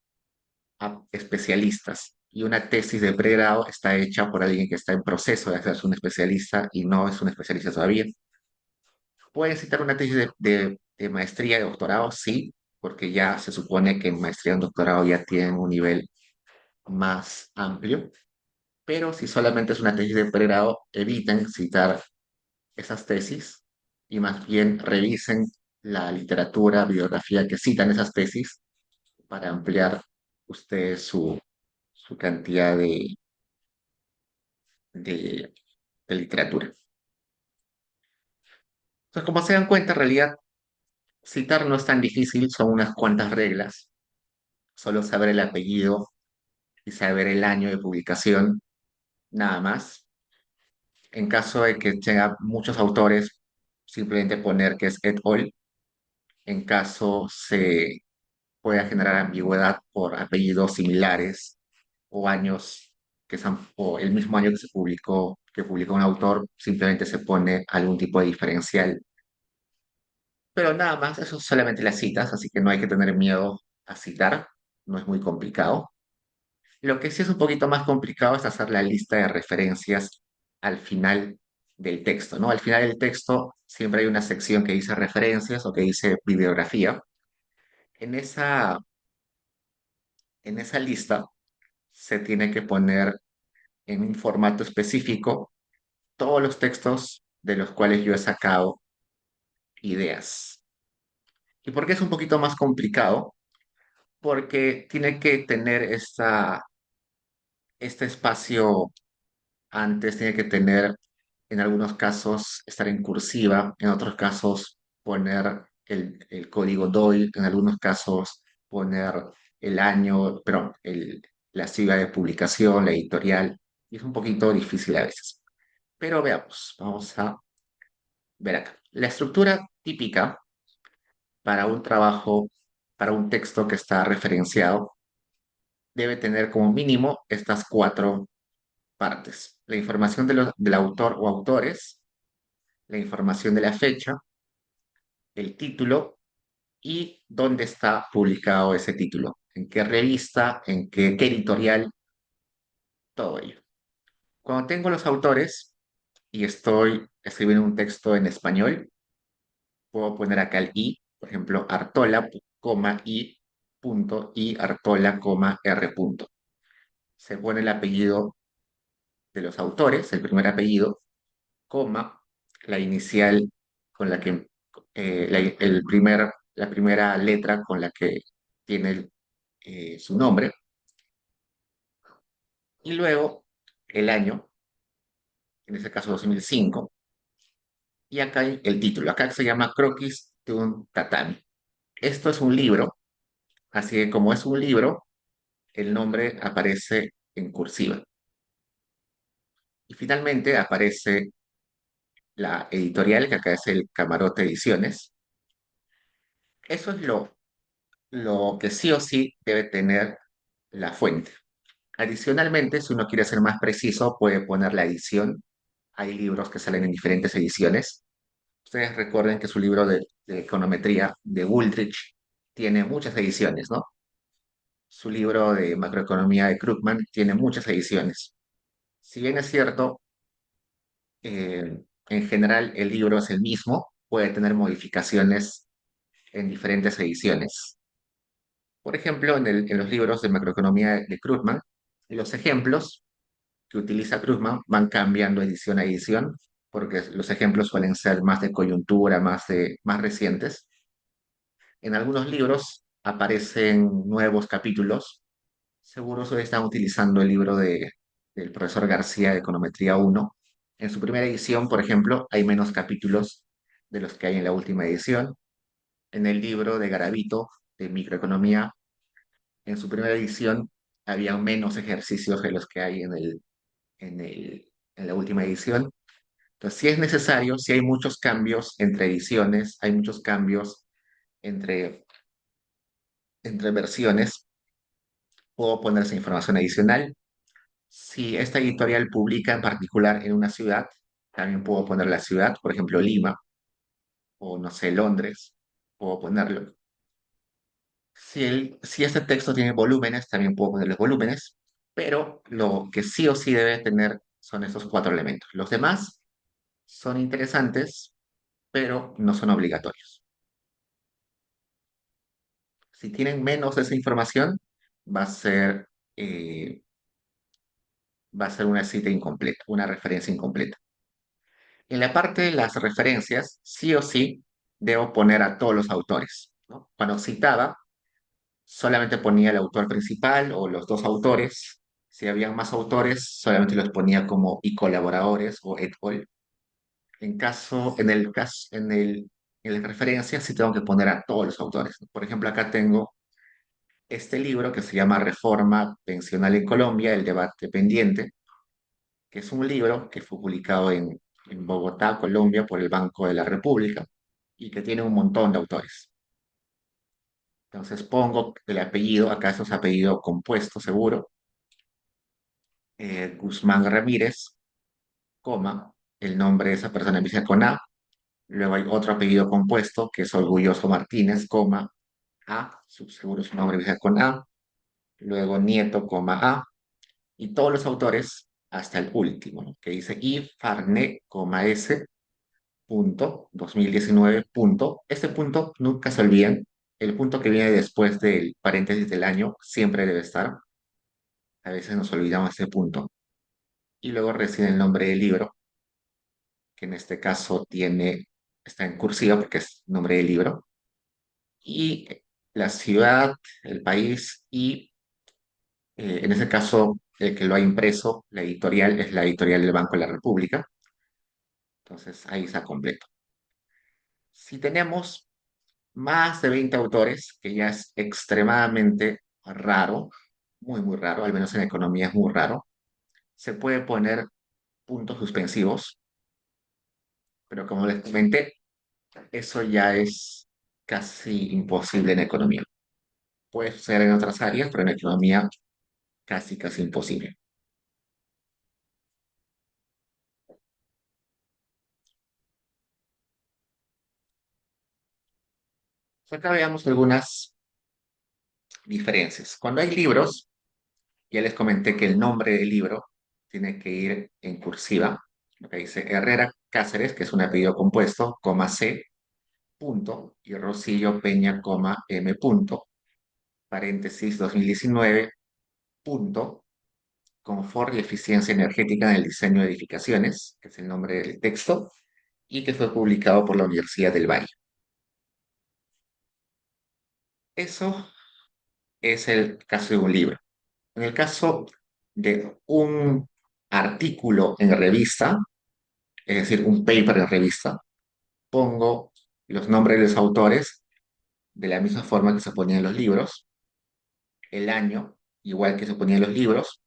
a especialistas y una tesis de pregrado está hecha por alguien que está en proceso de hacerse un especialista y no es un especialista todavía. Pueden citar una tesis de maestría, de doctorado, sí, porque ya se supone que en maestría y en doctorado ya tienen un nivel más amplio, pero si solamente es una tesis de pregrado, eviten citar esas tesis y más bien revisen la literatura, bibliografía que citan esas tesis para ampliar ustedes su cantidad de, de literatura. Entonces, como se dan cuenta, en realidad citar no es tan difícil, son unas cuantas reglas, solo saber el apellido y saber el año de publicación, nada más. En caso de que tenga muchos autores, simplemente poner que es et al. En caso se pueda generar ambigüedad por apellidos similares o años o el mismo año que publicó un autor, simplemente se pone algún tipo de diferencial. Pero nada más, eso solamente las citas, así que no hay que tener miedo a citar, no es muy complicado. Lo que sí es un poquito más complicado es hacer la lista de referencias al final del texto, ¿no? Al final del texto siempre hay una sección que dice referencias o que dice bibliografía. En en esa lista se tiene que poner en un formato específico todos los textos de los cuales yo he sacado ideas. ¿Y por qué es un poquito más complicado? Porque tiene que tener este espacio antes, tiene que tener, en algunos casos, estar en cursiva, en otros casos poner el código DOI, en algunos casos poner el año, perdón, la sigla de publicación, la editorial, y es un poquito difícil a veces. Pero veamos, vamos a ver acá. La estructura típica para un trabajo, para un texto que está referenciado, debe tener como mínimo estas cuatro partes. La información del autor o autores, la información de la fecha, el título y dónde está publicado ese título, en qué revista, qué editorial, todo ello. Cuando tengo los autores y estoy escribiendo un texto en español, puedo poner acá el i, por ejemplo, Artola, coma, i, Artola, coma, r punto. Se pone el apellido de los autores, el primer apellido, coma, la inicial con la que, la primera letra con la que tiene su nombre, y luego el año, en este caso 2005, y acá hay el título, acá se llama Croquis de un Tatami. Esto es un libro, así que como es un libro, el nombre aparece en cursiva. Y finalmente aparece la editorial, que acá es el Camarote Ediciones. Eso es lo que sí o sí debe tener la fuente. Adicionalmente, si uno quiere ser más preciso, puede poner la edición. Hay libros que salen en diferentes ediciones. Ustedes recuerden que su libro de econometría de Woolrich tiene muchas ediciones, ¿no? Su libro de macroeconomía de Krugman tiene muchas ediciones. Si bien es cierto, en general el libro es el mismo, puede tener modificaciones en diferentes ediciones. Por ejemplo, en los libros de macroeconomía de Krugman, los ejemplos que utiliza Krugman van cambiando edición a edición, porque los ejemplos suelen ser más de coyuntura, más recientes. En algunos libros aparecen nuevos capítulos. Seguro ustedes están utilizando el libro del profesor García de Econometría 1. En su primera edición, por ejemplo, hay menos capítulos de los que hay en la última edición. En el libro de Garavito de Microeconomía, en su primera edición, había menos ejercicios de los que hay en la última edición. Entonces, si es necesario, si hay muchos cambios entre ediciones, hay muchos cambios entre, entre versiones, puedo poner esa información adicional. Si esta editorial publica en particular en una ciudad, también puedo poner la ciudad, por ejemplo, Lima, o no sé, Londres, puedo ponerlo. Si este texto tiene volúmenes, también puedo poner los volúmenes, pero lo que sí o sí debe tener son esos cuatro elementos. Los demás son interesantes, pero no son obligatorios. Si tienen menos de esa información, va a ser, eh, va a ser una cita incompleta, una referencia incompleta. En la parte de las referencias, sí o sí, debo poner a todos los autores, ¿no? Cuando citaba, solamente ponía el autor principal o los dos autores. Si habían más autores, solamente los ponía como y colaboradores o et al. En la referencia, sí tengo que poner a todos los autores. Por ejemplo, acá tengo este libro que se llama Reforma Pensional en Colombia, el debate pendiente, que es un libro que fue publicado en Bogotá, Colombia, por el Banco de la República y que tiene un montón de autores. Entonces pongo el apellido, acá es apellido compuesto seguro, Guzmán Ramírez, coma, el nombre de esa persona empieza con A, luego hay otro apellido compuesto que es Orgulloso Martínez, coma, A, seguro su nombre empieza con A, luego Nieto, coma A, y todos los autores hasta el último, ¿no? Que dice I Farné, S, punto, 2019, punto. Este punto nunca se olviden, el punto que viene después del paréntesis del año siempre debe estar. A veces nos olvidamos de ese punto. Y luego recibe el nombre del libro, que en este caso está en cursiva porque es nombre del libro. Y la ciudad, el país y en ese caso el que lo ha impreso, la editorial, es la editorial del Banco de la República. Entonces ahí está completo. Si tenemos más de 20 autores, que ya es extremadamente raro, muy, muy raro, al menos en economía es muy raro, se puede poner puntos suspensivos, pero como les comenté, eso ya es casi imposible en economía. Puede suceder en otras áreas, pero en economía casi, casi imposible. Acá veamos algunas diferencias. Cuando hay libros, ya les comenté que el nombre del libro tiene que ir en cursiva, lo que dice Herrera Cáceres, que es un apellido compuesto, coma C, punto, y Rosillo Peña, coma M, punto, paréntesis 2019, punto, confort y eficiencia energética en el diseño de edificaciones, que es el nombre del texto, y que fue publicado por la Universidad del Valle. Eso es el caso de un libro. En el caso de un artículo en revista, es decir, un paper en revista, pongo los nombres de los autores de la misma forma que se ponían en los libros, el año, igual que se ponían en los libros,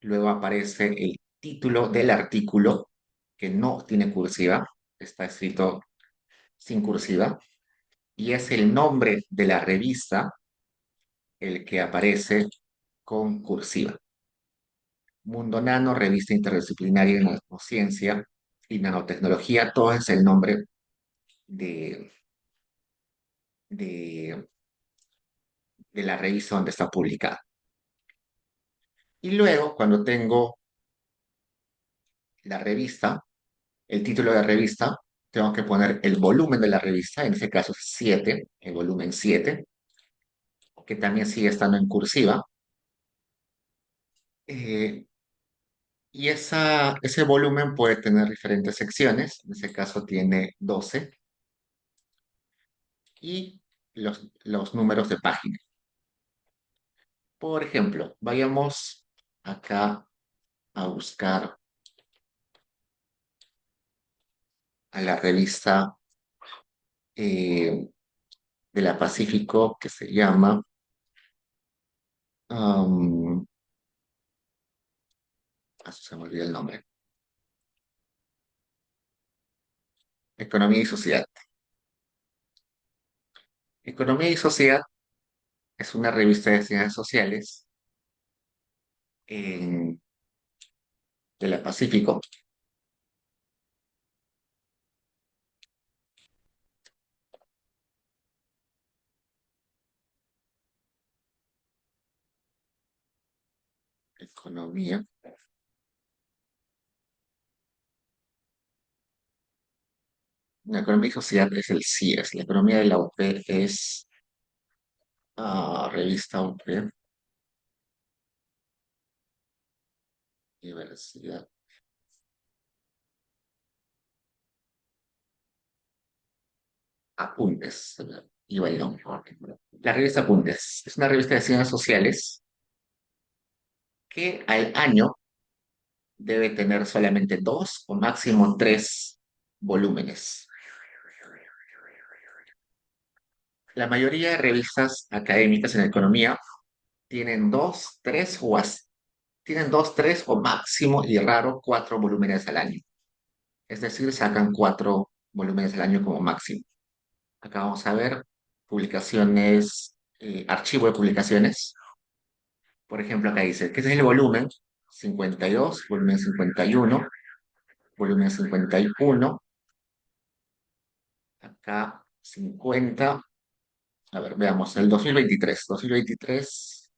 luego aparece el título del artículo, que no tiene cursiva, está escrito sin cursiva, y es el nombre de la revista el que aparece con cursiva. Mundo Nano, revista interdisciplinaria en nanociencia y nanotecnología, todo es el nombre de, de, de la revista donde está publicada. Y luego, cuando tengo la revista, el título de la revista, tengo que poner el volumen de la revista, en este caso es 7, el volumen 7, que también sigue estando en cursiva. Eh, y ese volumen puede tener diferentes secciones, en este caso tiene 12, y los números de página. Por ejemplo, vayamos acá a buscar a la revista eh, de la Pacífico que se llama um, se me olvida el nombre, Economía y Sociedad. Economía y Sociedad es una revista de ciencias sociales en- de la Pacífico. Economía. La economía y sociedad es el CIES. La economía de la UP es revista UP, Universidad. Apuntes. Iba el nombre. La revista Apuntes es una revista de ciencias sociales que al año debe tener solamente dos o máximo tres volúmenes. La mayoría de revistas académicas en economía tienen tienen dos, tres o máximo y raro cuatro volúmenes al año. Es decir, sacan cuatro volúmenes al año como máximo. Acá vamos a ver publicaciones, archivo de publicaciones. Por ejemplo, acá dice, ¿qué es el volumen? 52, volumen 51, volumen 51, acá 50. A ver, veamos, el 2023. 2023,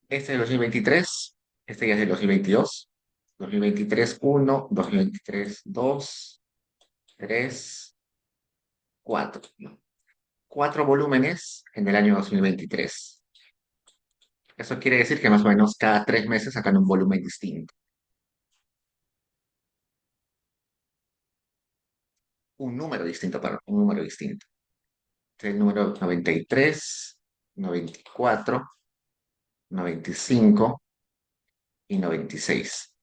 este es el 2023, este ya es el 2022. 2023 1, 2023 2, 3, 4. ¿No? cuatro volúmenes en el año 2023. Eso quiere decir que más o menos cada 3 meses sacan un volumen distinto. Un número distinto, perdón, un número distinto. El número 93, 94, 95 y 96.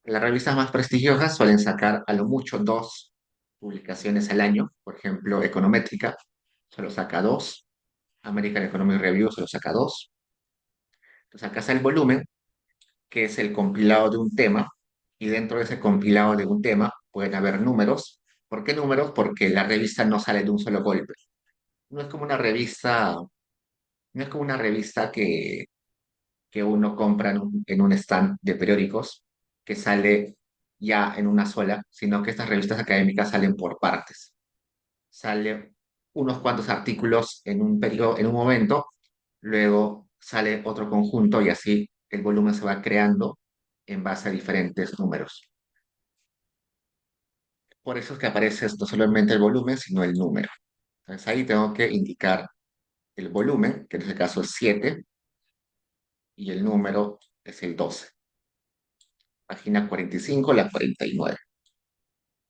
Las revistas más prestigiosas suelen sacar a lo mucho dos publicaciones al año. Por ejemplo, Econométrica solo saca dos. American Economic Review solo saca dos. Entonces acá está el volumen, que es el compilado de un tema, y dentro de ese compilado de un tema pueden haber números. ¿Por qué números? Porque la revista no sale de un solo golpe. No es como una revista, no es como una revista que uno compra en un stand de periódicos que sale ya en una sola, sino que estas revistas académicas salen por partes. Sale unos cuantos artículos en un periodo, en un momento, luego sale otro conjunto y así el volumen se va creando en base a diferentes números. Por eso es que aparece no solamente el volumen, sino el número. Entonces ahí tengo que indicar el volumen, que en este caso es 7, y el número es el 12. Página 45, la 49.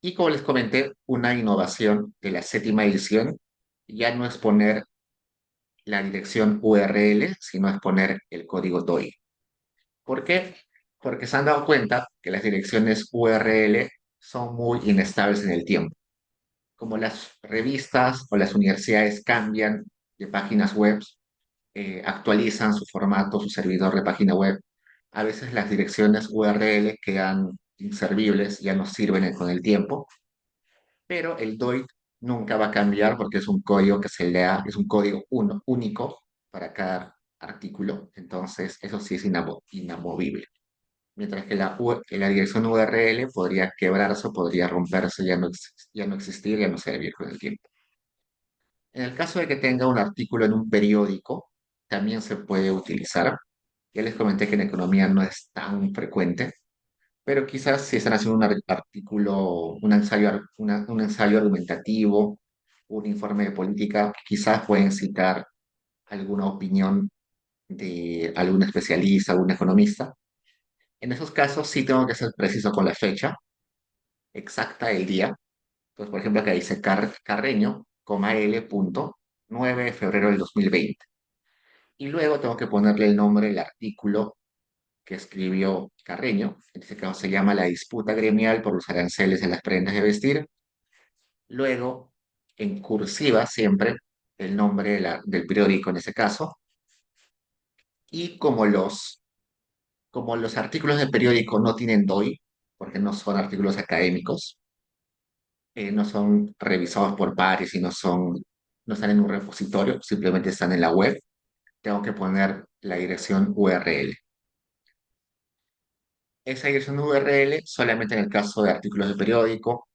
Y como les comenté, una innovación de la séptima edición ya no es poner la dirección URL, sino es poner el código DOI. ¿Por qué? Porque se han dado cuenta que las direcciones URL son muy inestables en el tiempo. Como las revistas o las universidades cambian de páginas web, actualizan su formato, su servidor de página web, a veces las direcciones URL quedan inservibles, ya no sirven con el tiempo, pero el DOI nunca va a cambiar porque es un código que se lea, es un código único para cada artículo, entonces eso sí es inamovible. Mientras que la dirección URL podría quebrarse, podría romperse, ya no existir, ya no servir con el tiempo. En el caso de que tenga un artículo en un periódico, también se puede utilizar. Ya les comenté que en economía no es tan frecuente, pero quizás si están haciendo un artículo, un ensayo argumentativo, un informe de política, quizás pueden citar alguna opinión de algún especialista, algún economista. En esos casos sí tengo que ser preciso con la fecha exacta del día. Entonces, por ejemplo, acá dice Carreño, L, punto, 9 de febrero del 2020. Y luego tengo que ponerle el nombre del artículo que escribió Carreño. En este caso se llama La disputa gremial por los aranceles en las prendas de vestir. Luego, en cursiva siempre, el nombre del periódico en ese caso. Y como los artículos de periódico no tienen DOI, porque no son artículos académicos, no son revisados por pares y no están en un repositorio, simplemente están en la web, tengo que poner la dirección URL. Esa dirección URL solamente en el caso de artículos de periódico,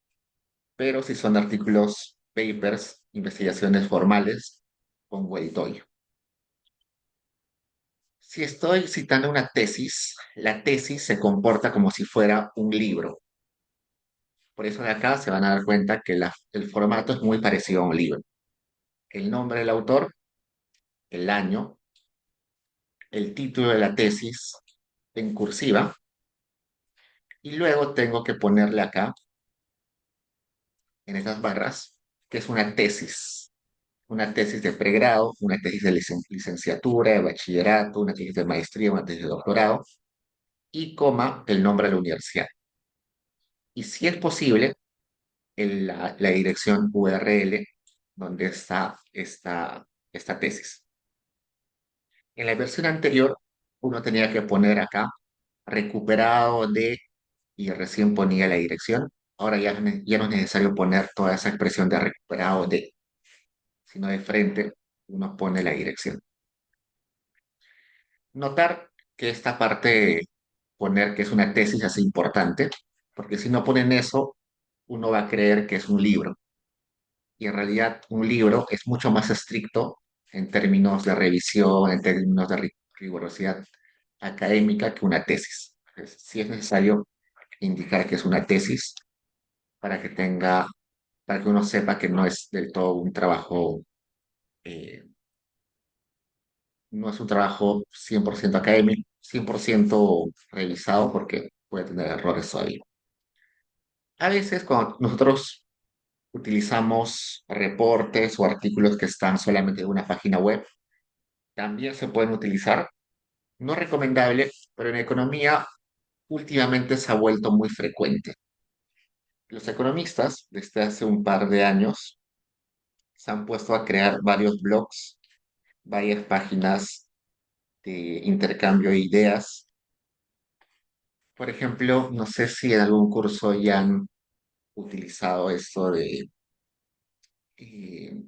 pero si son artículos, papers, investigaciones formales, pongo el DOI. Si estoy citando una tesis, la tesis se comporta como si fuera un libro. Por eso de acá se van a dar cuenta que el formato es muy parecido a un libro. El nombre del autor, el año, el título de la tesis en cursiva y luego tengo que ponerle acá, en esas barras, que es una tesis de pregrado, una tesis de licenciatura, de bachillerato, una tesis de maestría, una tesis de doctorado y coma el nombre de la universidad. Y si es posible, la dirección URL donde está esta tesis. En la versión anterior, uno tenía que poner acá recuperado de y recién ponía la dirección. Ahora ya no es necesario poner toda esa expresión de recuperado de, sino de frente uno pone la dirección. Notar que esta parte, poner que es una tesis es importante, porque si no ponen eso, uno va a creer que es un libro. Y en realidad un libro es mucho más estricto en términos de revisión, en términos de rigurosidad académica que una tesis. Sí es necesario indicar que es una tesis para que tenga para que uno sepa que no es del todo un trabajo, eh, no es un trabajo 100% académico, 100% revisado, porque puede tener errores todavía. A veces cuando nosotros utilizamos reportes o artículos que están solamente en una página web, también se pueden utilizar. No es recomendable, pero en economía últimamente se ha vuelto muy frecuente. Los economistas, desde hace un par de años, se han puesto a crear varios blogs, varias páginas de intercambio de ideas. Por ejemplo, no sé si en algún curso ya han utilizado esto de... eh,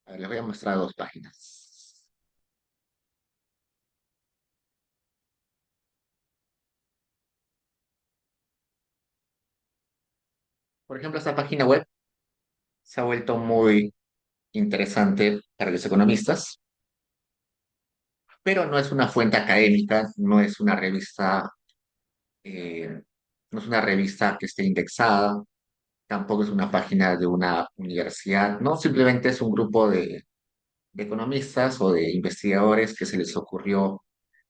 a ver, les voy a mostrar dos páginas. Por ejemplo, esta página web se ha vuelto muy interesante para los economistas, pero no es una fuente académica, eh, no es una revista que esté indexada, tampoco es una página de una universidad, no, simplemente es un grupo de economistas o de investigadores que se les ocurrió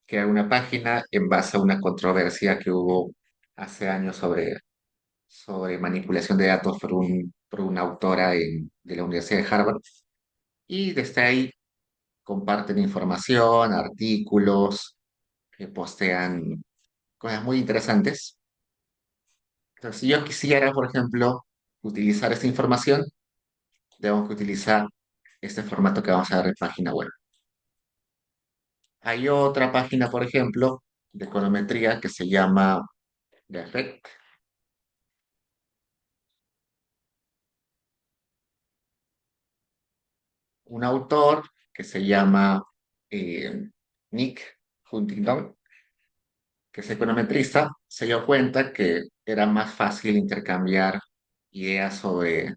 crear una página en base a una controversia que hubo hace años sobre manipulación de datos por una autora de la Universidad de Harvard. Y desde ahí comparten información, artículos, que postean cosas muy interesantes. Entonces, si yo quisiera, por ejemplo, utilizar esta información, tengo que utilizar este formato que vamos a ver en página web. Hay otra página, por ejemplo, de econometría que se llama The Effect, un autor que se llama Nick Huntington, que es econometrista, se dio cuenta que era más fácil intercambiar ideas sobre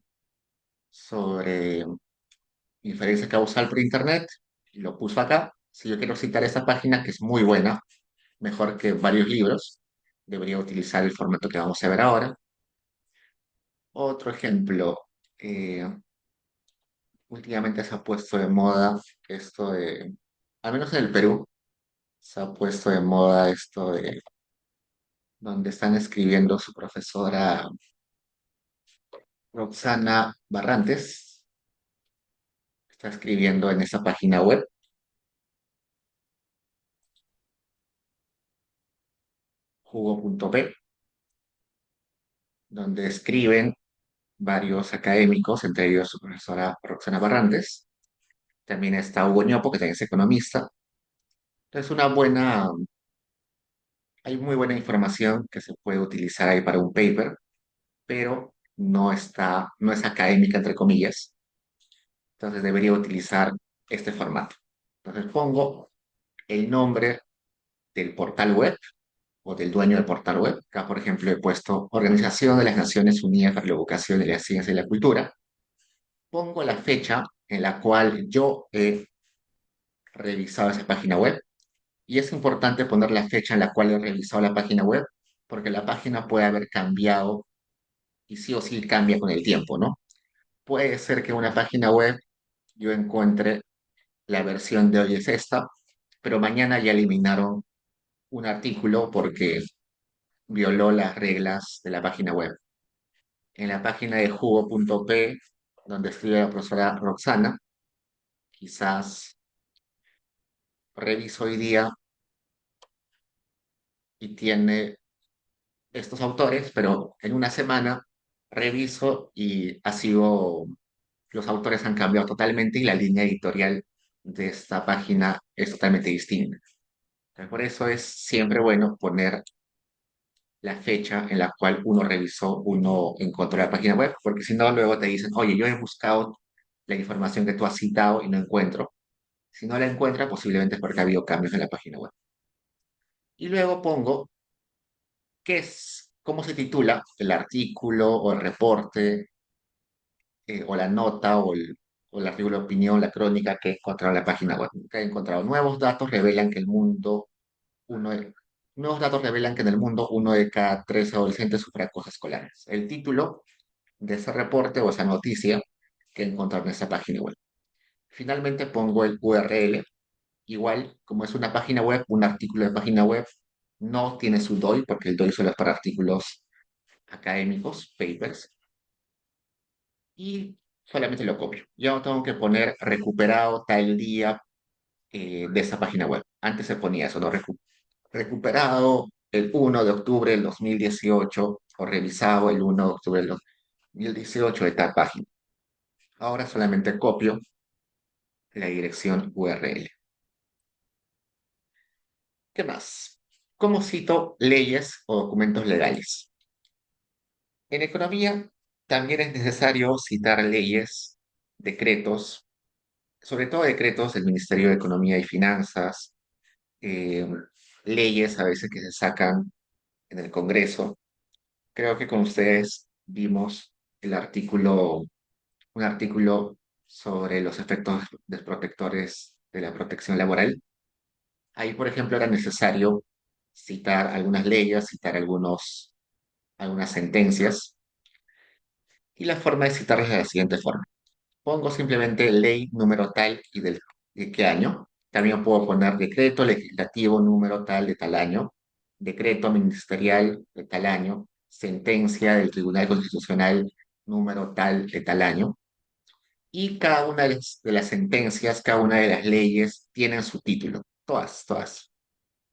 inferencia causal por Internet, y lo puso acá. Si yo quiero citar esta página, que es muy buena, mejor que varios libros, debería utilizar el formato que vamos a ver ahora. Otro ejemplo, eh, últimamente se ha puesto de moda esto de, al menos en el Perú, se ha puesto de moda esto de donde están escribiendo su profesora Roxana Barrantes, está escribiendo en esa página web, jugo.p, donde escriben varios académicos, entre ellos su profesora Roxana Barrantes. También está Hugo Ñopo, que también es economista. Entonces, hay muy buena información que se puede utilizar ahí para un paper, pero no es académica, entre comillas. Entonces, debería utilizar este formato. Entonces, pongo el nombre del portal web o del dueño del portal web. Acá, por ejemplo, he puesto Organización de las Naciones Unidas para la Educación y la Ciencia y la Cultura. Pongo la fecha en la cual yo he revisado esa página web. Y es importante poner la fecha en la cual he revisado la página web, porque la página puede haber cambiado y sí o sí cambia con el tiempo, ¿no? Puede ser que una página web yo encuentre la versión de hoy es esta, pero mañana ya eliminaron un artículo porque violó las reglas de la página web. En la página de jugo.p, donde escribe la profesora Roxana, quizás reviso hoy día y tiene estos autores, pero en una semana reviso y ha sido, los autores han cambiado totalmente y la línea editorial de esta página es totalmente distinta. Entonces, por eso es siempre bueno poner la fecha en la cual uno revisó, uno encontró la página web, porque si no, luego te dicen, oye, yo he buscado la información que tú has citado y no encuentro. Si no la encuentra, posiblemente es porque ha habido cambios en la página web. Y luego pongo cómo se titula el artículo o el reporte, o la nota o el artículo de opinión, la crónica que he encontrado en la página web. Que he encontrado nuevos datos revelan que el mundo, uno, Nuevos datos revelan que en el mundo uno de cada tres adolescentes sufre acoso escolar. El título de ese reporte o esa noticia que encontraron en esa página web. Finalmente pongo el URL. Igual, como es una página web, un artículo de página web no tiene su DOI, porque el DOI solo es para artículos académicos, papers, y solamente lo copio. Yo no tengo que poner recuperado tal día de esa página web. Antes se ponía eso, ¿no? Recuperado el 1 de octubre del 2018 o revisado el 1 de octubre del 2018 de tal página. Ahora solamente copio la dirección URL. ¿Qué más? ¿Cómo cito leyes o documentos legales? En economía también es necesario citar leyes, decretos, sobre todo decretos del Ministerio de Economía y Finanzas, eh, leyes a veces que se sacan en el Congreso. Creo que con ustedes vimos el artículo, un artículo sobre los efectos desprotectores de la protección laboral. Ahí, por ejemplo, era necesario citar algunas leyes, citar algunas sentencias, y la forma de citarlas es de la siguiente forma. Pongo simplemente ley número tal y de qué año. También puedo poner decreto legislativo número tal de tal año, decreto ministerial de tal año, sentencia del Tribunal Constitucional número tal de tal año. Y cada una de las sentencias, cada una de las leyes tienen su título. Todas, todas.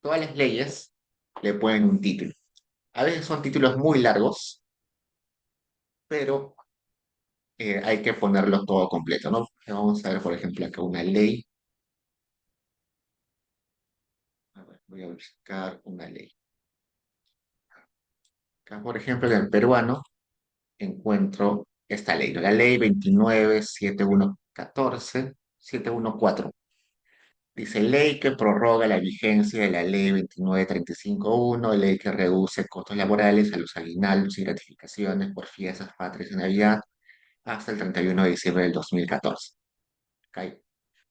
Todas las leyes le ponen un título. A veces son títulos muy largos, pero hay que ponerlo todo completo, ¿no? Vamos a ver, por ejemplo, acá una ley. A ver, voy a buscar una ley. Acá, por ejemplo, en el peruano encuentro esta ley, ¿no? La ley 29.7114, 714. Dice ley que prorroga la vigencia de la ley 29.35.1, ley que reduce costos laborales a los aguinaldos y gratificaciones por fiestas patrias y Navidad hasta el 31 de diciembre del 2014. Acá hay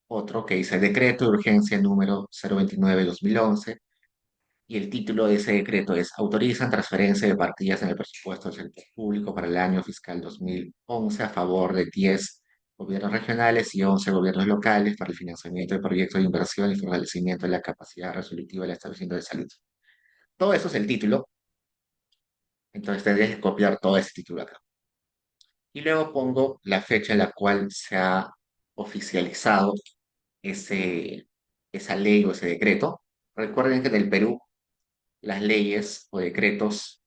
otro que dice decreto de urgencia número 029/2011, y el título de ese decreto es autorizan transferencia de partidas en el presupuesto del sector público para el año fiscal 2011 a favor de 10 gobiernos regionales y 11 gobiernos locales para el financiamiento de proyectos de inversión y fortalecimiento de la capacidad resolutiva del establecimiento de salud. Todo eso es el título, entonces tendrías que copiar todo ese título acá. Y luego pongo la fecha en la cual se ha oficializado ese, esa ley o ese decreto. Recuerden que en el Perú las leyes o decretos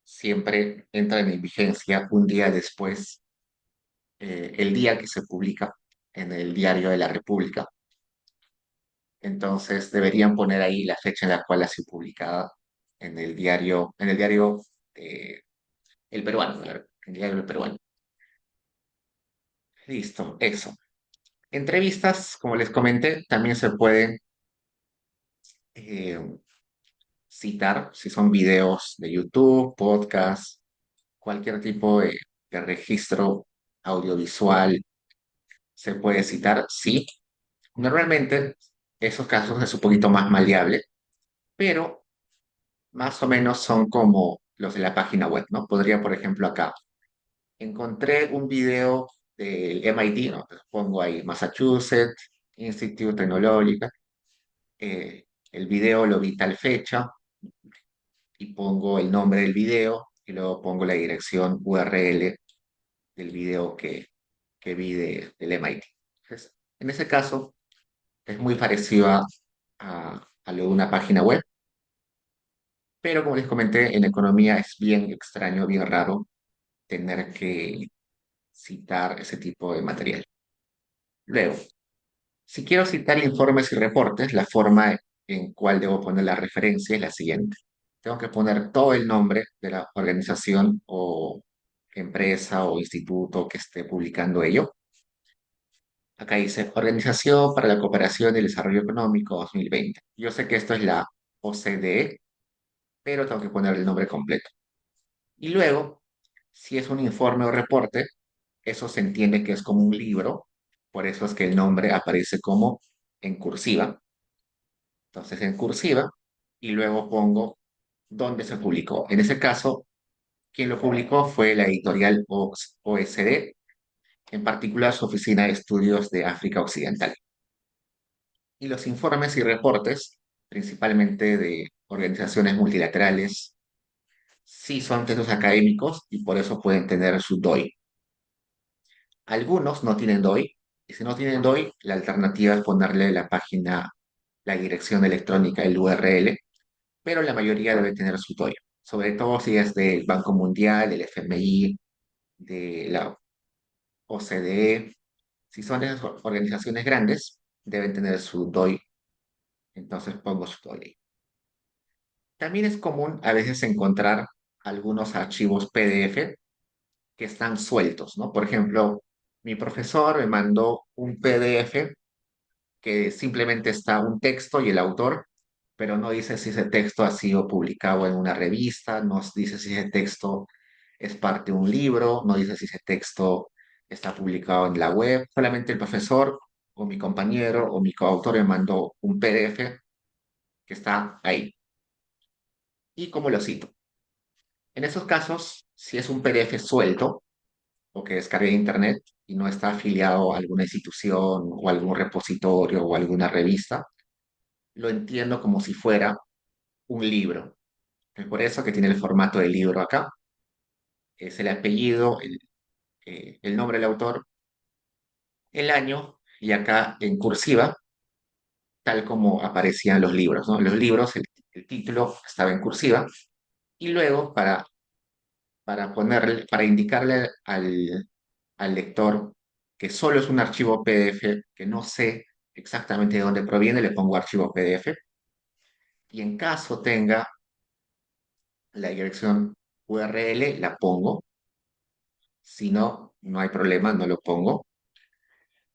siempre entran en vigencia un día después, el día que se publica en el Diario de la República. Entonces deberían poner ahí la fecha en la cual ha sido publicada en el diario El Peruano, ¿no? El diario El Peruano. Listo, eso. Entrevistas, como les comenté, también se pueden eh, citar si son videos de YouTube, podcast, cualquier tipo de registro audiovisual se puede citar, sí. Normalmente esos casos es un poquito más maleable, pero más o menos son como los de la página web, ¿no? Podría, por ejemplo, acá, encontré un video del MIT, ¿no? Pues pongo ahí Massachusetts Institute Tecnológica, el video lo vi tal fecha y pongo el nombre del video y luego pongo la dirección URL del video que vi del MIT. Entonces, en ese caso, es muy parecido a lo de una página web, pero como les comenté, en economía es bien extraño, bien raro tener que citar ese tipo de material. Luego, si quiero citar informes y reportes, la forma en cual debo poner la referencia es la siguiente. Tengo que poner todo el nombre de la organización o empresa o instituto que esté publicando ello. Acá dice Organización para la Cooperación y el Desarrollo Económico 2020. Yo sé que esto es la OCDE, pero tengo que poner el nombre completo. Y luego, si es un informe o reporte, eso se entiende que es como un libro, por eso es que el nombre aparece como en cursiva. Entonces, en cursiva, y luego pongo dónde se publicó. En ese caso, quien lo publicó fue la editorial OSD, en particular su Oficina de Estudios de África Occidental. Y los informes y reportes, principalmente de organizaciones multilaterales, sí son textos académicos y por eso pueden tener su DOI. Algunos no tienen DOI, y si no tienen DOI, la alternativa es ponerle la página, la dirección electrónica, el URL, pero la mayoría debe tener su DOI, sobre todo si es del Banco Mundial, del FMI, de la OCDE. Si son de esas organizaciones grandes, deben tener su DOI, entonces pongo su DOI. También es común a veces encontrar algunos archivos PDF que están sueltos, ¿no? Por ejemplo, mi profesor me mandó un PDF que simplemente está un texto y el autor, pero no dice si ese texto ha sido publicado en una revista, no dice si ese texto es parte de un libro, no dice si ese texto está publicado en la web, solamente el profesor o mi compañero o mi coautor me mandó un PDF que está ahí. ¿Y cómo lo cito? En esos casos, si es un PDF suelto o que descargué de internet y no está afiliado a alguna institución o algún repositorio o alguna revista, lo entiendo como si fuera un libro. Es por eso que tiene el formato de libro acá. Es el apellido, el nombre del autor, el año y acá en cursiva, tal como aparecían los libros, ¿no? Los libros, el título estaba en cursiva y luego para ponerle, para indicarle al lector que solo es un archivo PDF, que no sé exactamente de dónde proviene, le pongo archivo PDF y en caso tenga la dirección URL, la pongo. Si no, no hay problema, no lo pongo.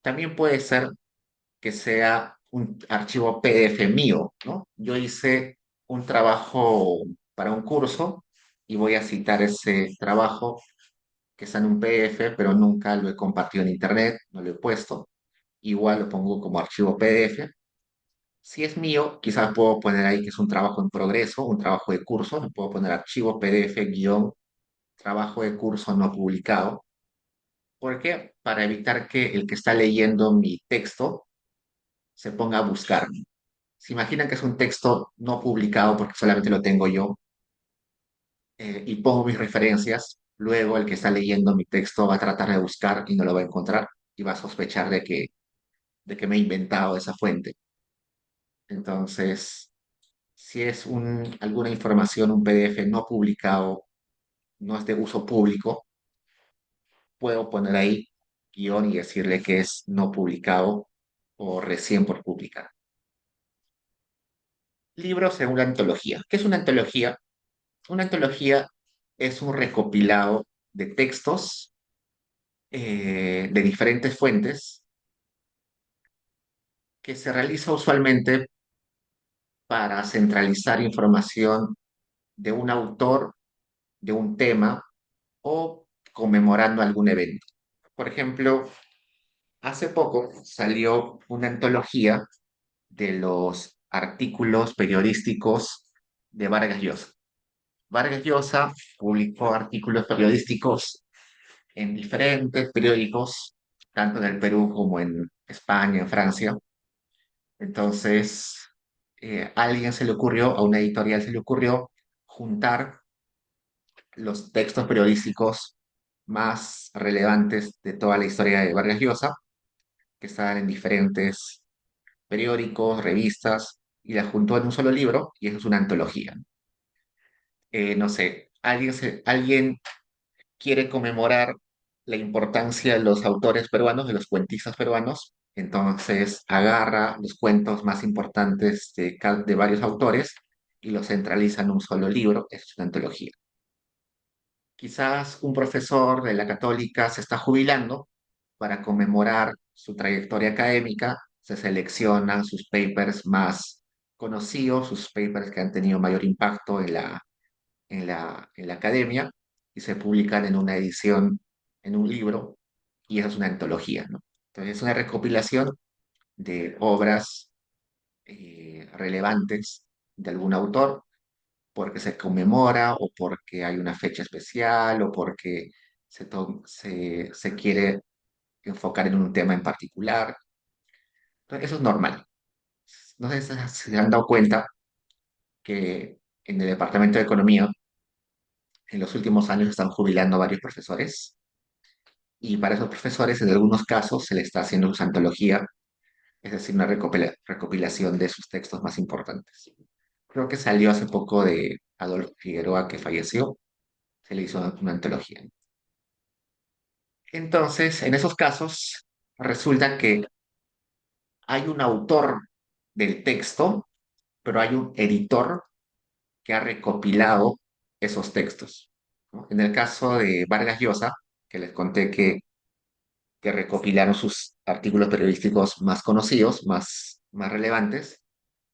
También puede ser que sea un archivo PDF mío, ¿no? Yo hice un trabajo para un curso y voy a citar ese trabajo que está en un PDF, pero nunca lo he compartido en internet, no lo he puesto. Igual lo pongo como archivo PDF. Si es mío, quizás puedo poner ahí que es un trabajo en progreso, un trabajo de curso, le puedo poner archivo PDF guión trabajo de curso no publicado. ¿Por qué? Para evitar que el que está leyendo mi texto se ponga a buscarme. Se imaginan que es un texto no publicado porque solamente lo tengo yo y pongo mis referencias, luego el que está leyendo mi texto va a tratar de buscar y no lo va a encontrar y va a sospechar de que me he inventado esa fuente. Entonces, si es alguna información, un PDF no publicado, no es de uso público, puedo poner ahí guión y decirle que es no publicado o recién por publicar. Libros según la antología. ¿Qué es una antología? Una antología es un recopilado de textos de diferentes fuentes que se realiza usualmente para centralizar información de un autor, de un tema o conmemorando algún evento. Por ejemplo, hace poco salió una antología de los artículos periodísticos de Vargas Llosa. Vargas Llosa publicó artículos periodísticos en diferentes periódicos, tanto en el Perú como en España, en Francia. Entonces, a alguien se le ocurrió, a una editorial se le ocurrió juntar los textos periodísticos más relevantes de toda la historia de Vargas Llosa, que estaban en diferentes periódicos, revistas, y las juntó en un solo libro, y eso es una antología. No sé, alguien quiere conmemorar la importancia de los autores peruanos, de los cuentistas peruanos, entonces agarra los cuentos más importantes de varios autores y los centraliza en un solo libro, es una antología. Quizás un profesor de la Católica se está jubilando para conmemorar su trayectoria académica, se seleccionan sus papers más conocidos, sus papers que han tenido mayor impacto en la academia y se publican en una edición, en un libro, y eso es una antología, ¿no? Entonces es una recopilación de obras relevantes de algún autor porque se conmemora o porque hay una fecha especial o porque se quiere enfocar en un tema en particular. Entonces, eso es normal. No sé si se han dado cuenta que en el Departamento de Economía en los últimos años están jubilando varios profesores y para esos profesores en algunos casos se les está haciendo su antología, es decir, una recopilación de sus textos más importantes. Creo que salió hace poco de Adolfo Figueroa que falleció, se le hizo una antología. Entonces, en esos casos, resulta que hay un autor del texto, pero hay un editor que ha recopilado esos textos, ¿no? En el caso de Vargas Llosa, que les conté que recopilaron sus artículos periodísticos más conocidos, más relevantes,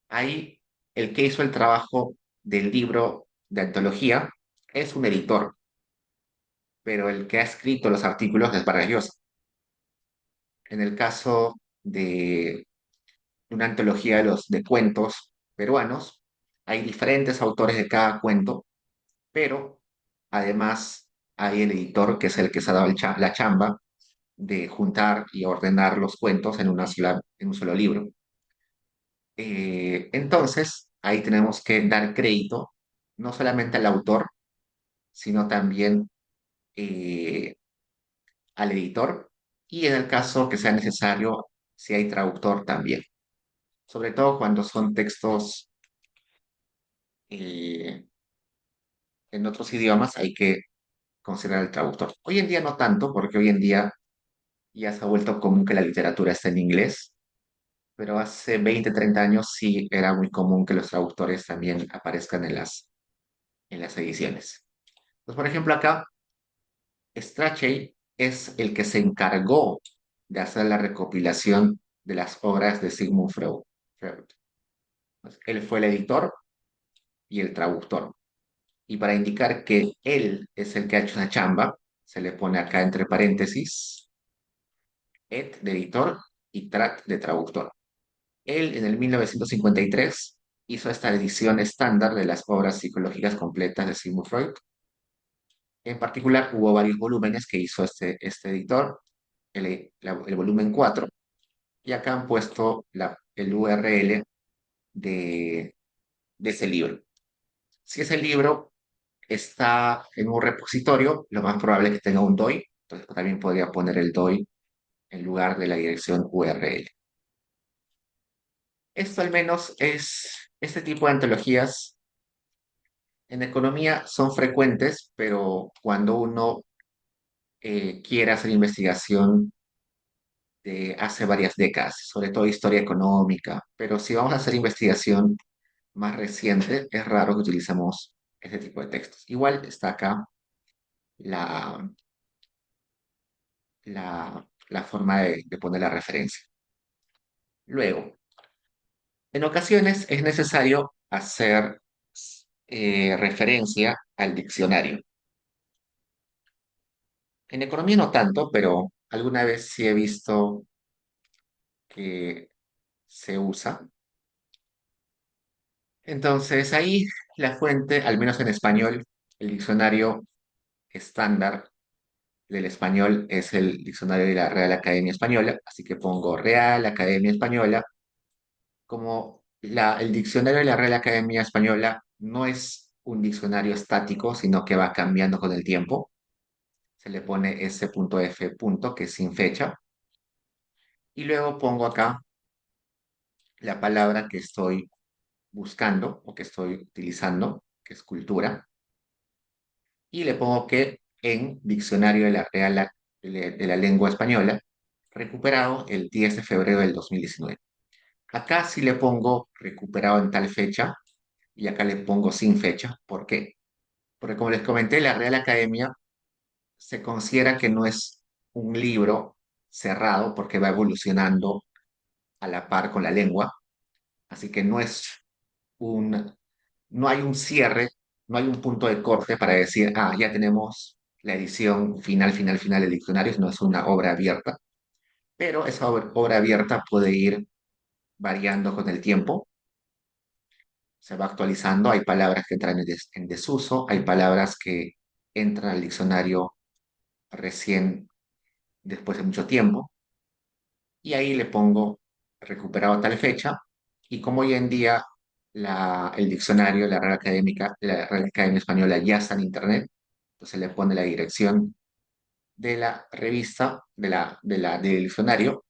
ahí el que hizo el trabajo del libro de antología es un editor, pero el que ha escrito los artículos es Vargas Llosa. En el caso de una antología de cuentos peruanos, hay diferentes autores de cada cuento, pero además hay el editor que es el que se ha dado la chamba de juntar y ordenar los cuentos en un solo libro. Entonces, ahí tenemos que dar crédito no solamente al autor, sino también eh, al editor y en el caso que sea necesario, si hay traductor también. Sobre todo cuando son textos eh, en otros idiomas, hay que considerar el traductor. Hoy en día no tanto, porque hoy en día ya se ha vuelto común que la literatura esté en inglés, pero hace 20, 30 años sí era muy común que los traductores también aparezcan en las ediciones. Pues, por ejemplo, acá, Strachey es el que se encargó de hacer la recopilación de las obras de Sigmund Freud. Pues, él fue el editor y el traductor. Y para indicar que él es el que ha hecho esa chamba, se le pone acá entre paréntesis, et de editor y trat de traductor. Él en el 1953 hizo esta edición estándar de las obras psicológicas completas de Sigmund Freud. En particular, hubo varios volúmenes que hizo este editor, el volumen 4 y acá han puesto el URL de, de ese libro. Si ese libro está en un repositorio, lo más probable es que tenga un DOI, entonces también podría poner el DOI en lugar de la dirección URL. Esto al menos este tipo de antologías en economía son frecuentes, pero cuando uno quiere hacer investigación de hace varias décadas, sobre todo historia económica, pero si vamos a hacer investigación más reciente, es raro que utilicemos este tipo de textos. Igual está acá la, la forma de poner la referencia. Luego, en ocasiones es necesario hacer referencia al diccionario. En economía no tanto, pero alguna vez sí he visto que se usa. Entonces ahí la fuente, al menos en español, el diccionario estándar del español es el diccionario de la Real Academia Española, así que pongo Real Academia Española. Como el diccionario de la Real Academia Española no es un diccionario estático, sino que va cambiando con el tiempo, se le pone ese punto F punto, que es sin fecha, y luego pongo acá la palabra que estoy buscando o que estoy utilizando, que es cultura, y le pongo que en Diccionario de la Real de la Lengua Española, recuperado el 10 de febrero del 2019. Acá sí le pongo recuperado en tal fecha y acá le pongo sin fecha. ¿Por qué? Porque como les comenté, la Real Academia se considera que no es un libro cerrado porque va evolucionando a la par con la lengua, así que un, no hay un cierre, no hay un punto de corte para decir, ah, ya tenemos la edición final del diccionario, no es una obra abierta, pero esa obra abierta puede ir variando con el tiempo. se va actualizando, hay palabras que entran en desuso, hay palabras que entran al diccionario recién después de mucho tiempo, y ahí le pongo recuperado tal fecha, y como hoy en día el diccionario, la Real Academia Española ya está en internet, entonces le pone la dirección de la revista, del diccionario,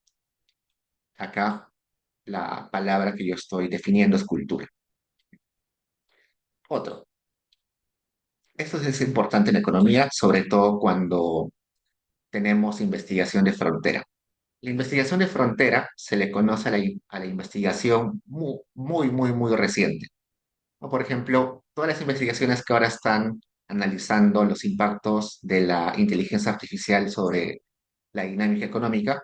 acá la palabra que yo estoy definiendo es cultura. Otro, esto es importante en economía, sobre todo cuando tenemos investigación de frontera. La investigación de frontera se le conoce a la investigación muy reciente, ¿no? Por ejemplo, todas las investigaciones que ahora están analizando los impactos de la inteligencia artificial sobre la dinámica económica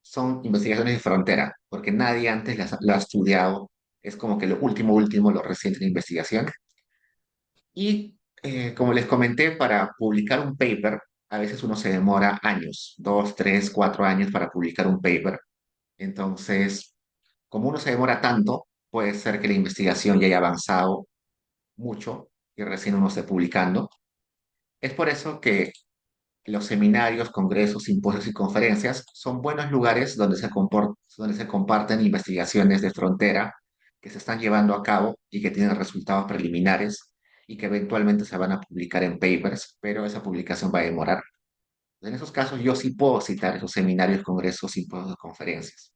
son investigaciones de frontera, porque nadie antes lo ha estudiado. Es como que lo último, lo reciente en investigación. Y como les comenté, para publicar un paper, a veces uno se demora años, 2, 3, 4 años para publicar un paper. Entonces, como uno se demora tanto, puede ser que la investigación ya haya avanzado mucho y recién uno esté publicando. Es por eso que los seminarios, congresos, simposios y conferencias son buenos lugares donde se comparten investigaciones de frontera que se están llevando a cabo y que tienen resultados preliminares y que eventualmente se van a publicar en papers, pero esa publicación va a demorar. En esos casos yo sí puedo citar esos seminarios, congresos, simposios y conferencias.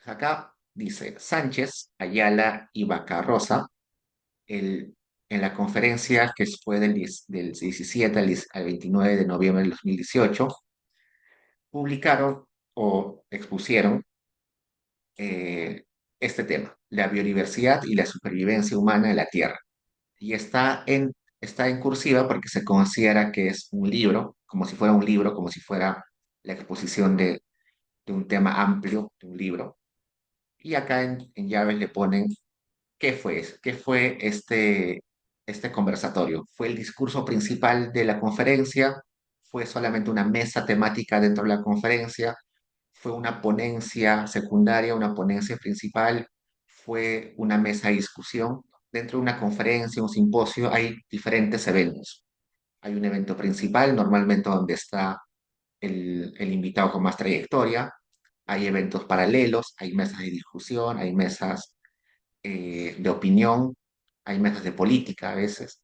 Acá dice Sánchez, Ayala y Vacarrosa, el, en la conferencia que fue del 17 al 29 de noviembre del 2018, publicaron o expusieron eh, este tema, la biodiversidad y la supervivencia humana en la Tierra. Y está en cursiva porque se considera que es un libro, como si fuera un libro, como si fuera la exposición de un tema amplio, de un libro. Y acá en llaves le ponen qué fue este conversatorio. ¿Fue el discurso principal de la conferencia? ¿Fue solamente una mesa temática dentro de la conferencia? ¿Fue una ponencia secundaria, una ponencia principal? ¿Fue una mesa de discusión? Dentro de una conferencia, un simposio, hay diferentes eventos. Hay un evento principal, normalmente donde está el invitado con más trayectoria. Hay eventos paralelos, hay mesas de discusión, hay mesas de opinión, hay mesas de política a veces.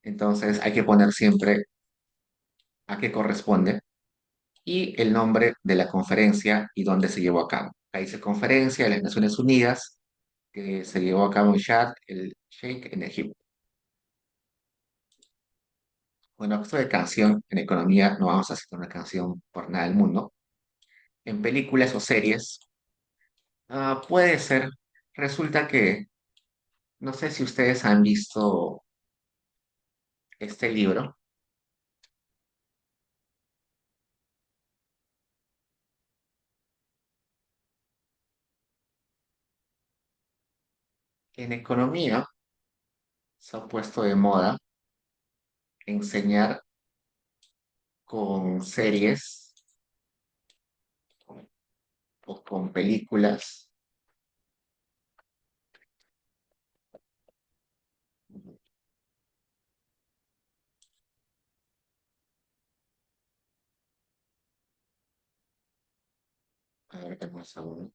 Entonces hay que poner siempre a qué corresponde y el nombre de la conferencia y dónde se llevó a cabo. Ahí dice Conferencia de las Naciones Unidas, que se llevó a cabo en Sharm el Sheikh en Egipto. Bueno, esto de canción en economía no vamos a hacer una canción por nada del mundo. En películas o series, puede ser. Resulta que, no sé si ustedes han visto este libro. En economía se ha puesto de moda enseñar con series o con películas. A ver, qué más aún.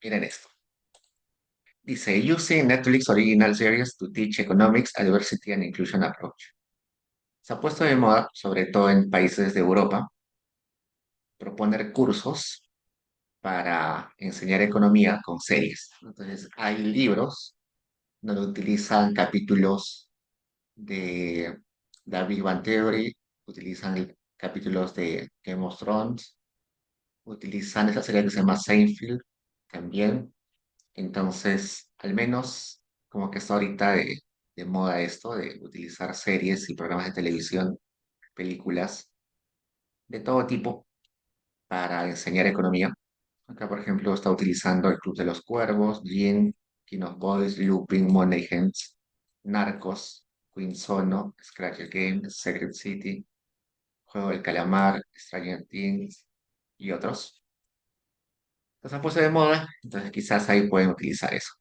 Miren esto. Dice, Using Netflix Original Series to Teach Economics, Diversity and Inclusion Approach. Se ha puesto de moda, sobre todo en países de Europa, proponer cursos para enseñar economía con series. Entonces, hay libros donde utilizan capítulos de The Big Bang Theory, utilizan capítulos de Game of Thrones, utilizan esa serie que se llama Seinfeld también. Entonces, al menos como que está ahorita de moda esto, de utilizar series y programas de televisión, películas de todo tipo para enseñar economía. Acá, por ejemplo, está utilizando El Club de los Cuervos, Gin, King of Boys, Lupin, Money Heist, Narcos, Queen Sono, Scratch Game, Secret City, Juego del Calamar, Stranger Things y otros. Entonces han puesto de moda, entonces quizás ahí pueden utilizar eso.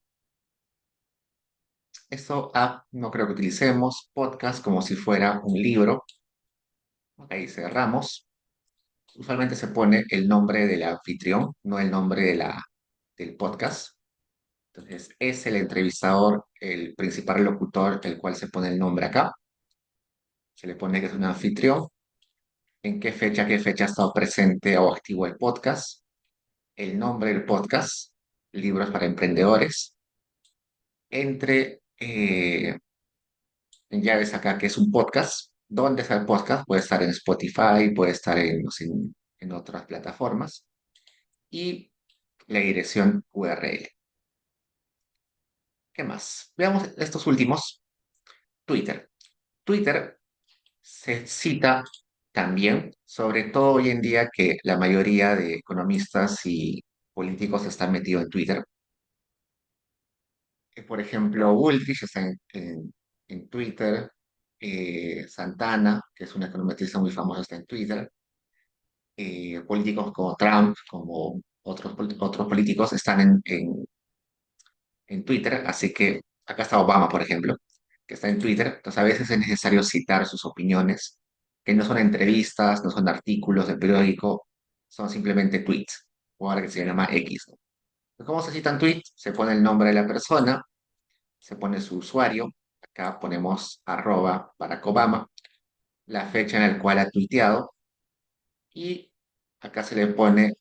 Esto app no creo que utilicemos, podcast como si fuera un libro. Ahí cerramos. Usualmente se pone el nombre del anfitrión, no el nombre del podcast. Entonces, es el entrevistador, el principal locutor, el cual se pone el nombre acá. Se le pone que es un anfitrión, en qué fecha ha estado presente o activo el podcast, el nombre del podcast, libros para emprendedores. Entre ya ves acá que es un podcast. ¿Dónde está el podcast? Puede estar en Spotify, puede estar en, no sé, en otras plataformas. Y la dirección URL. ¿Qué más? Veamos estos últimos. Twitter. Twitter se cita también, sobre todo hoy en día que la mayoría de economistas y políticos están metidos en Twitter. Por ejemplo, Bullrich está en Twitter, Santana, que es una economista muy famosa, está en Twitter. Políticos como Trump, como otros políticos están en Twitter, así que acá está Obama, por ejemplo, que está en Twitter, entonces a veces es necesario citar sus opiniones, que no son entrevistas, no son artículos de periódico, son simplemente tweets, o ahora que se llama X, ¿no? Entonces, ¿cómo se citan tweets? Se pone el nombre de la persona, se pone su usuario, acá ponemos arroba Barack Obama, la fecha en la cual ha tuiteado, y acá se le pone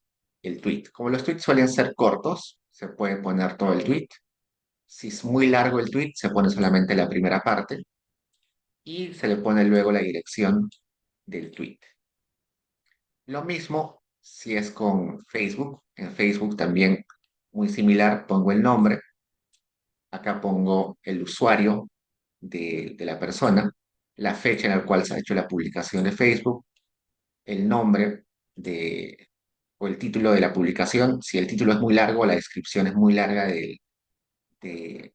el tweet. Como los tweets suelen ser cortos, se puede poner todo el tweet. Si es muy largo el tweet, se pone solamente la primera parte y se le pone luego la dirección del tweet. Lo mismo si es con Facebook. En Facebook también muy similar, pongo el nombre, acá pongo el usuario de la persona, la fecha en la cual se ha hecho la publicación de Facebook, el nombre de, o el título de la publicación. Si el título es muy largo, la descripción es muy larga de, de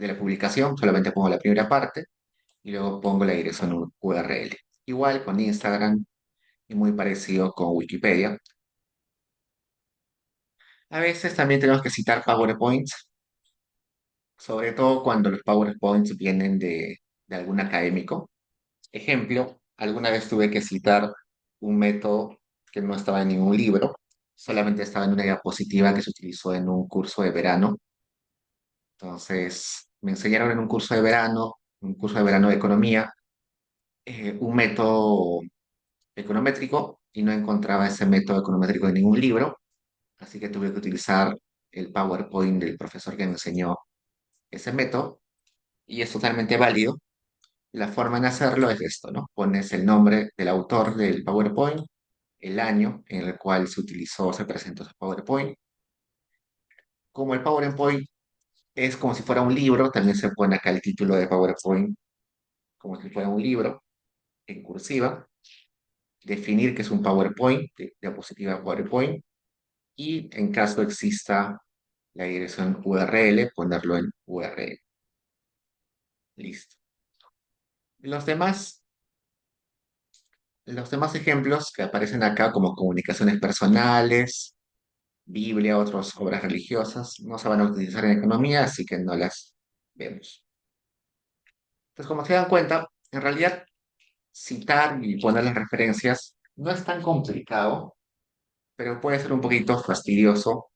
de la publicación, solamente pongo la primera parte y luego pongo la dirección URL. Igual con Instagram y muy parecido con Wikipedia. A veces también tenemos que citar PowerPoints, sobre todo cuando los PowerPoints vienen de algún académico. Ejemplo, alguna vez tuve que citar un método que no estaba en ningún libro, solamente estaba en una diapositiva que se utilizó en un curso de verano. Entonces, me enseñaron en un curso de verano de economía, un método econométrico y no encontraba ese método econométrico en ningún libro, así que tuve que utilizar el PowerPoint del profesor que me enseñó ese método y es totalmente válido. La forma en hacerlo es esto, ¿no? Pones el nombre del autor del PowerPoint, el año en el cual se utilizó, se presentó ese PowerPoint. Como el PowerPoint es como si fuera un libro, también se pone acá el título de PowerPoint como si fuera un libro en cursiva, definir que es un PowerPoint, diapositiva PowerPoint, y en caso exista la dirección URL, ponerlo en URL. Listo. Los demás, los demás ejemplos que aparecen acá como comunicaciones personales, Biblia, otras obras religiosas, no se van a utilizar en economía, así que no las vemos. Entonces, como se dan cuenta, en realidad citar y poner las referencias no es tan complicado, pero puede ser un poquito fastidioso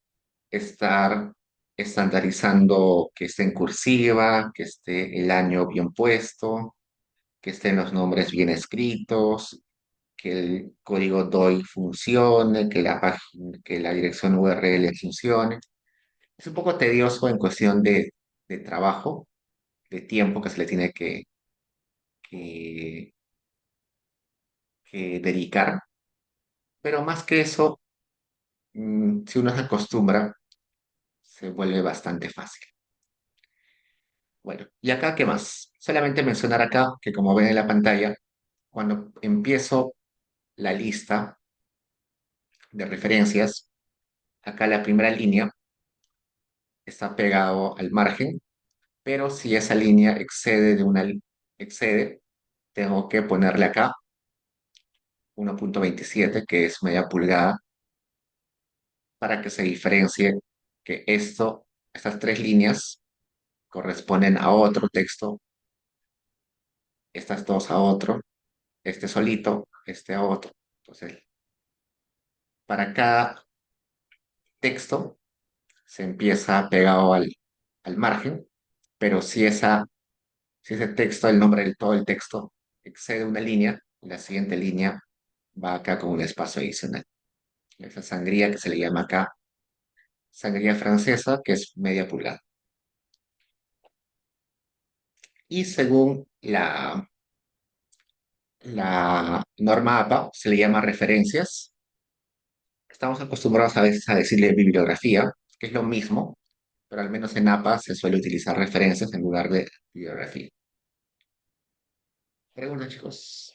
estar estandarizando que esté en cursiva, que esté el año bien puesto, que estén los nombres bien escritos, que el código DOI funcione, que la página, que la dirección URL funcione. Es un poco tedioso en cuestión de trabajo, de tiempo que se le tiene que, que dedicar, pero más que eso, si uno se acostumbra, se vuelve bastante fácil. Bueno, ¿y acá qué más? Solamente mencionar acá que como ven en la pantalla, cuando empiezo la lista de referencias, acá la primera línea está pegado al margen, pero si esa línea excede, tengo que ponerle acá 1,27, que es media pulgada, para que se diferencie que estas tres líneas corresponden a otro texto, estas dos a otro, este solito, este a otro. Entonces, para cada texto se empieza pegado al margen, pero si ese texto, el nombre del todo el texto, excede una línea, la siguiente línea va acá con un espacio adicional. Esa sangría que se le llama acá sangría francesa, que es media pulgada. Y según la norma APA, se le llama referencias. Estamos acostumbrados a veces a decirle bibliografía, que es lo mismo, pero al menos en APA se suele utilizar referencias en lugar de bibliografía. Pregunta, chicos.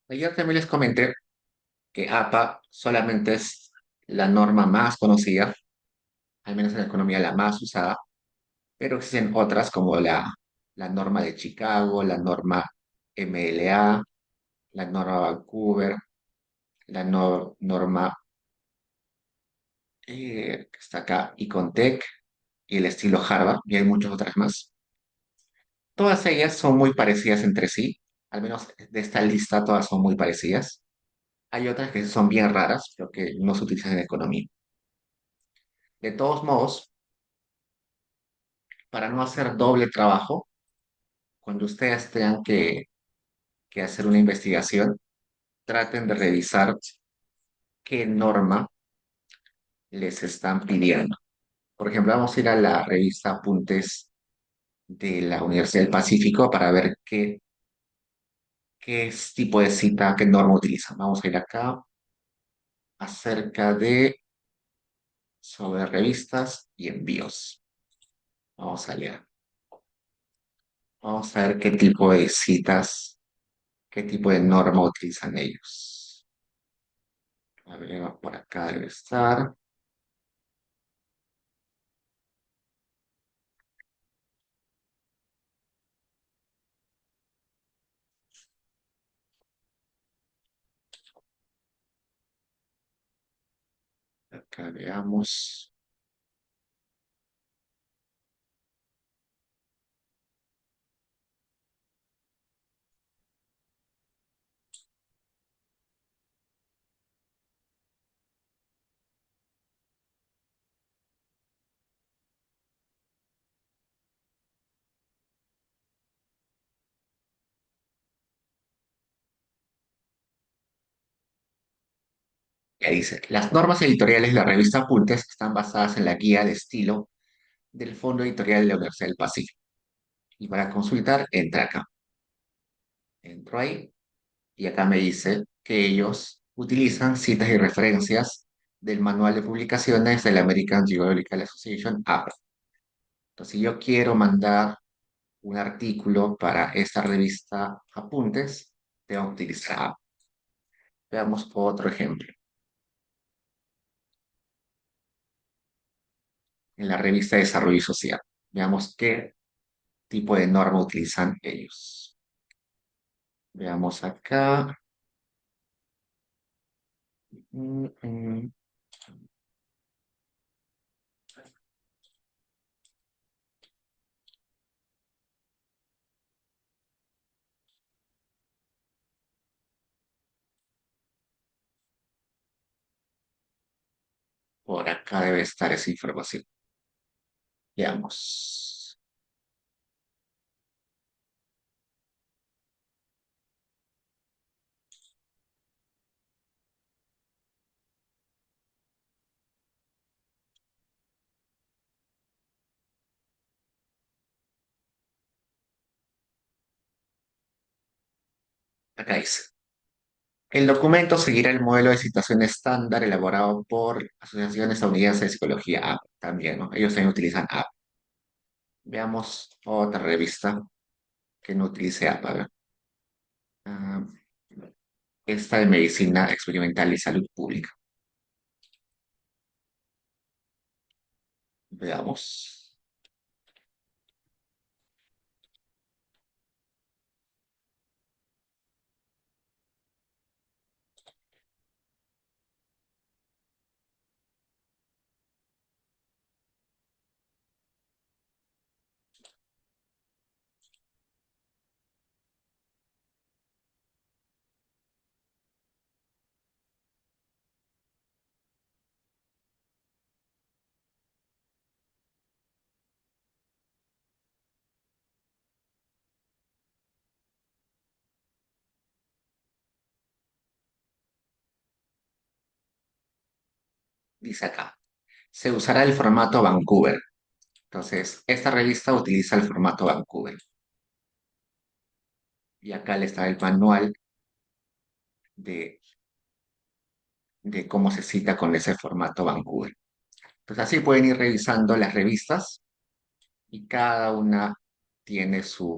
Ayer también les comenté que APA solamente es la norma más conocida, al menos en la economía la más usada, pero existen otras como la norma de Chicago, la norma MLA, la norma Vancouver, la norma que está acá, Icontec y el estilo Harvard, y hay muchas otras más. Todas ellas son muy parecidas entre sí, al menos de esta lista todas son muy parecidas. Hay otras que son bien raras, pero que no se utilizan en economía. De todos modos, para no hacer doble trabajo, cuando ustedes tengan que hacer una investigación, traten de revisar qué norma les están pidiendo. Por ejemplo, vamos a ir a la revista Apuntes de la Universidad del Pacífico para ver qué tipo de cita, qué norma utilizan. Vamos a ir acá acerca de sobre revistas y envíos. Vamos a leer. Vamos a ver qué tipo de citas, qué tipo de norma utilizan ellos. A ver, por acá debe estar. Acá veamos. Ya dice, las normas editoriales de la revista Apuntes están basadas en la guía de estilo del Fondo Editorial de la Universidad del Pacífico. Y para consultar, entra acá. Entro ahí y acá me dice que ellos utilizan citas y referencias del Manual de Publicaciones de la American Geological Association, APA. Entonces, si yo quiero mandar un artículo para esta revista Apuntes, tengo que utilizar APA. Veamos otro ejemplo. En la revista Desarrollo Social. Veamos qué tipo de norma utilizan ellos. Veamos acá. Mm, mm. Por acá debe estar esa información. Veamos. Acá dice. El documento seguirá el modelo de citación estándar elaborado por Asociación Estadounidense de Psicología, AP, también, ¿no? Ellos también utilizan AP. Veamos otra revista que no utilice AP. A ver. Ah, esta de Medicina Experimental y Salud Pública. Veamos. Dice acá. Se usará el formato Vancouver. Entonces, esta revista utiliza el formato Vancouver. Y acá le está el manual de, de cómo se cita con ese formato Vancouver. Entonces, así pueden ir revisando las revistas y cada una tiene su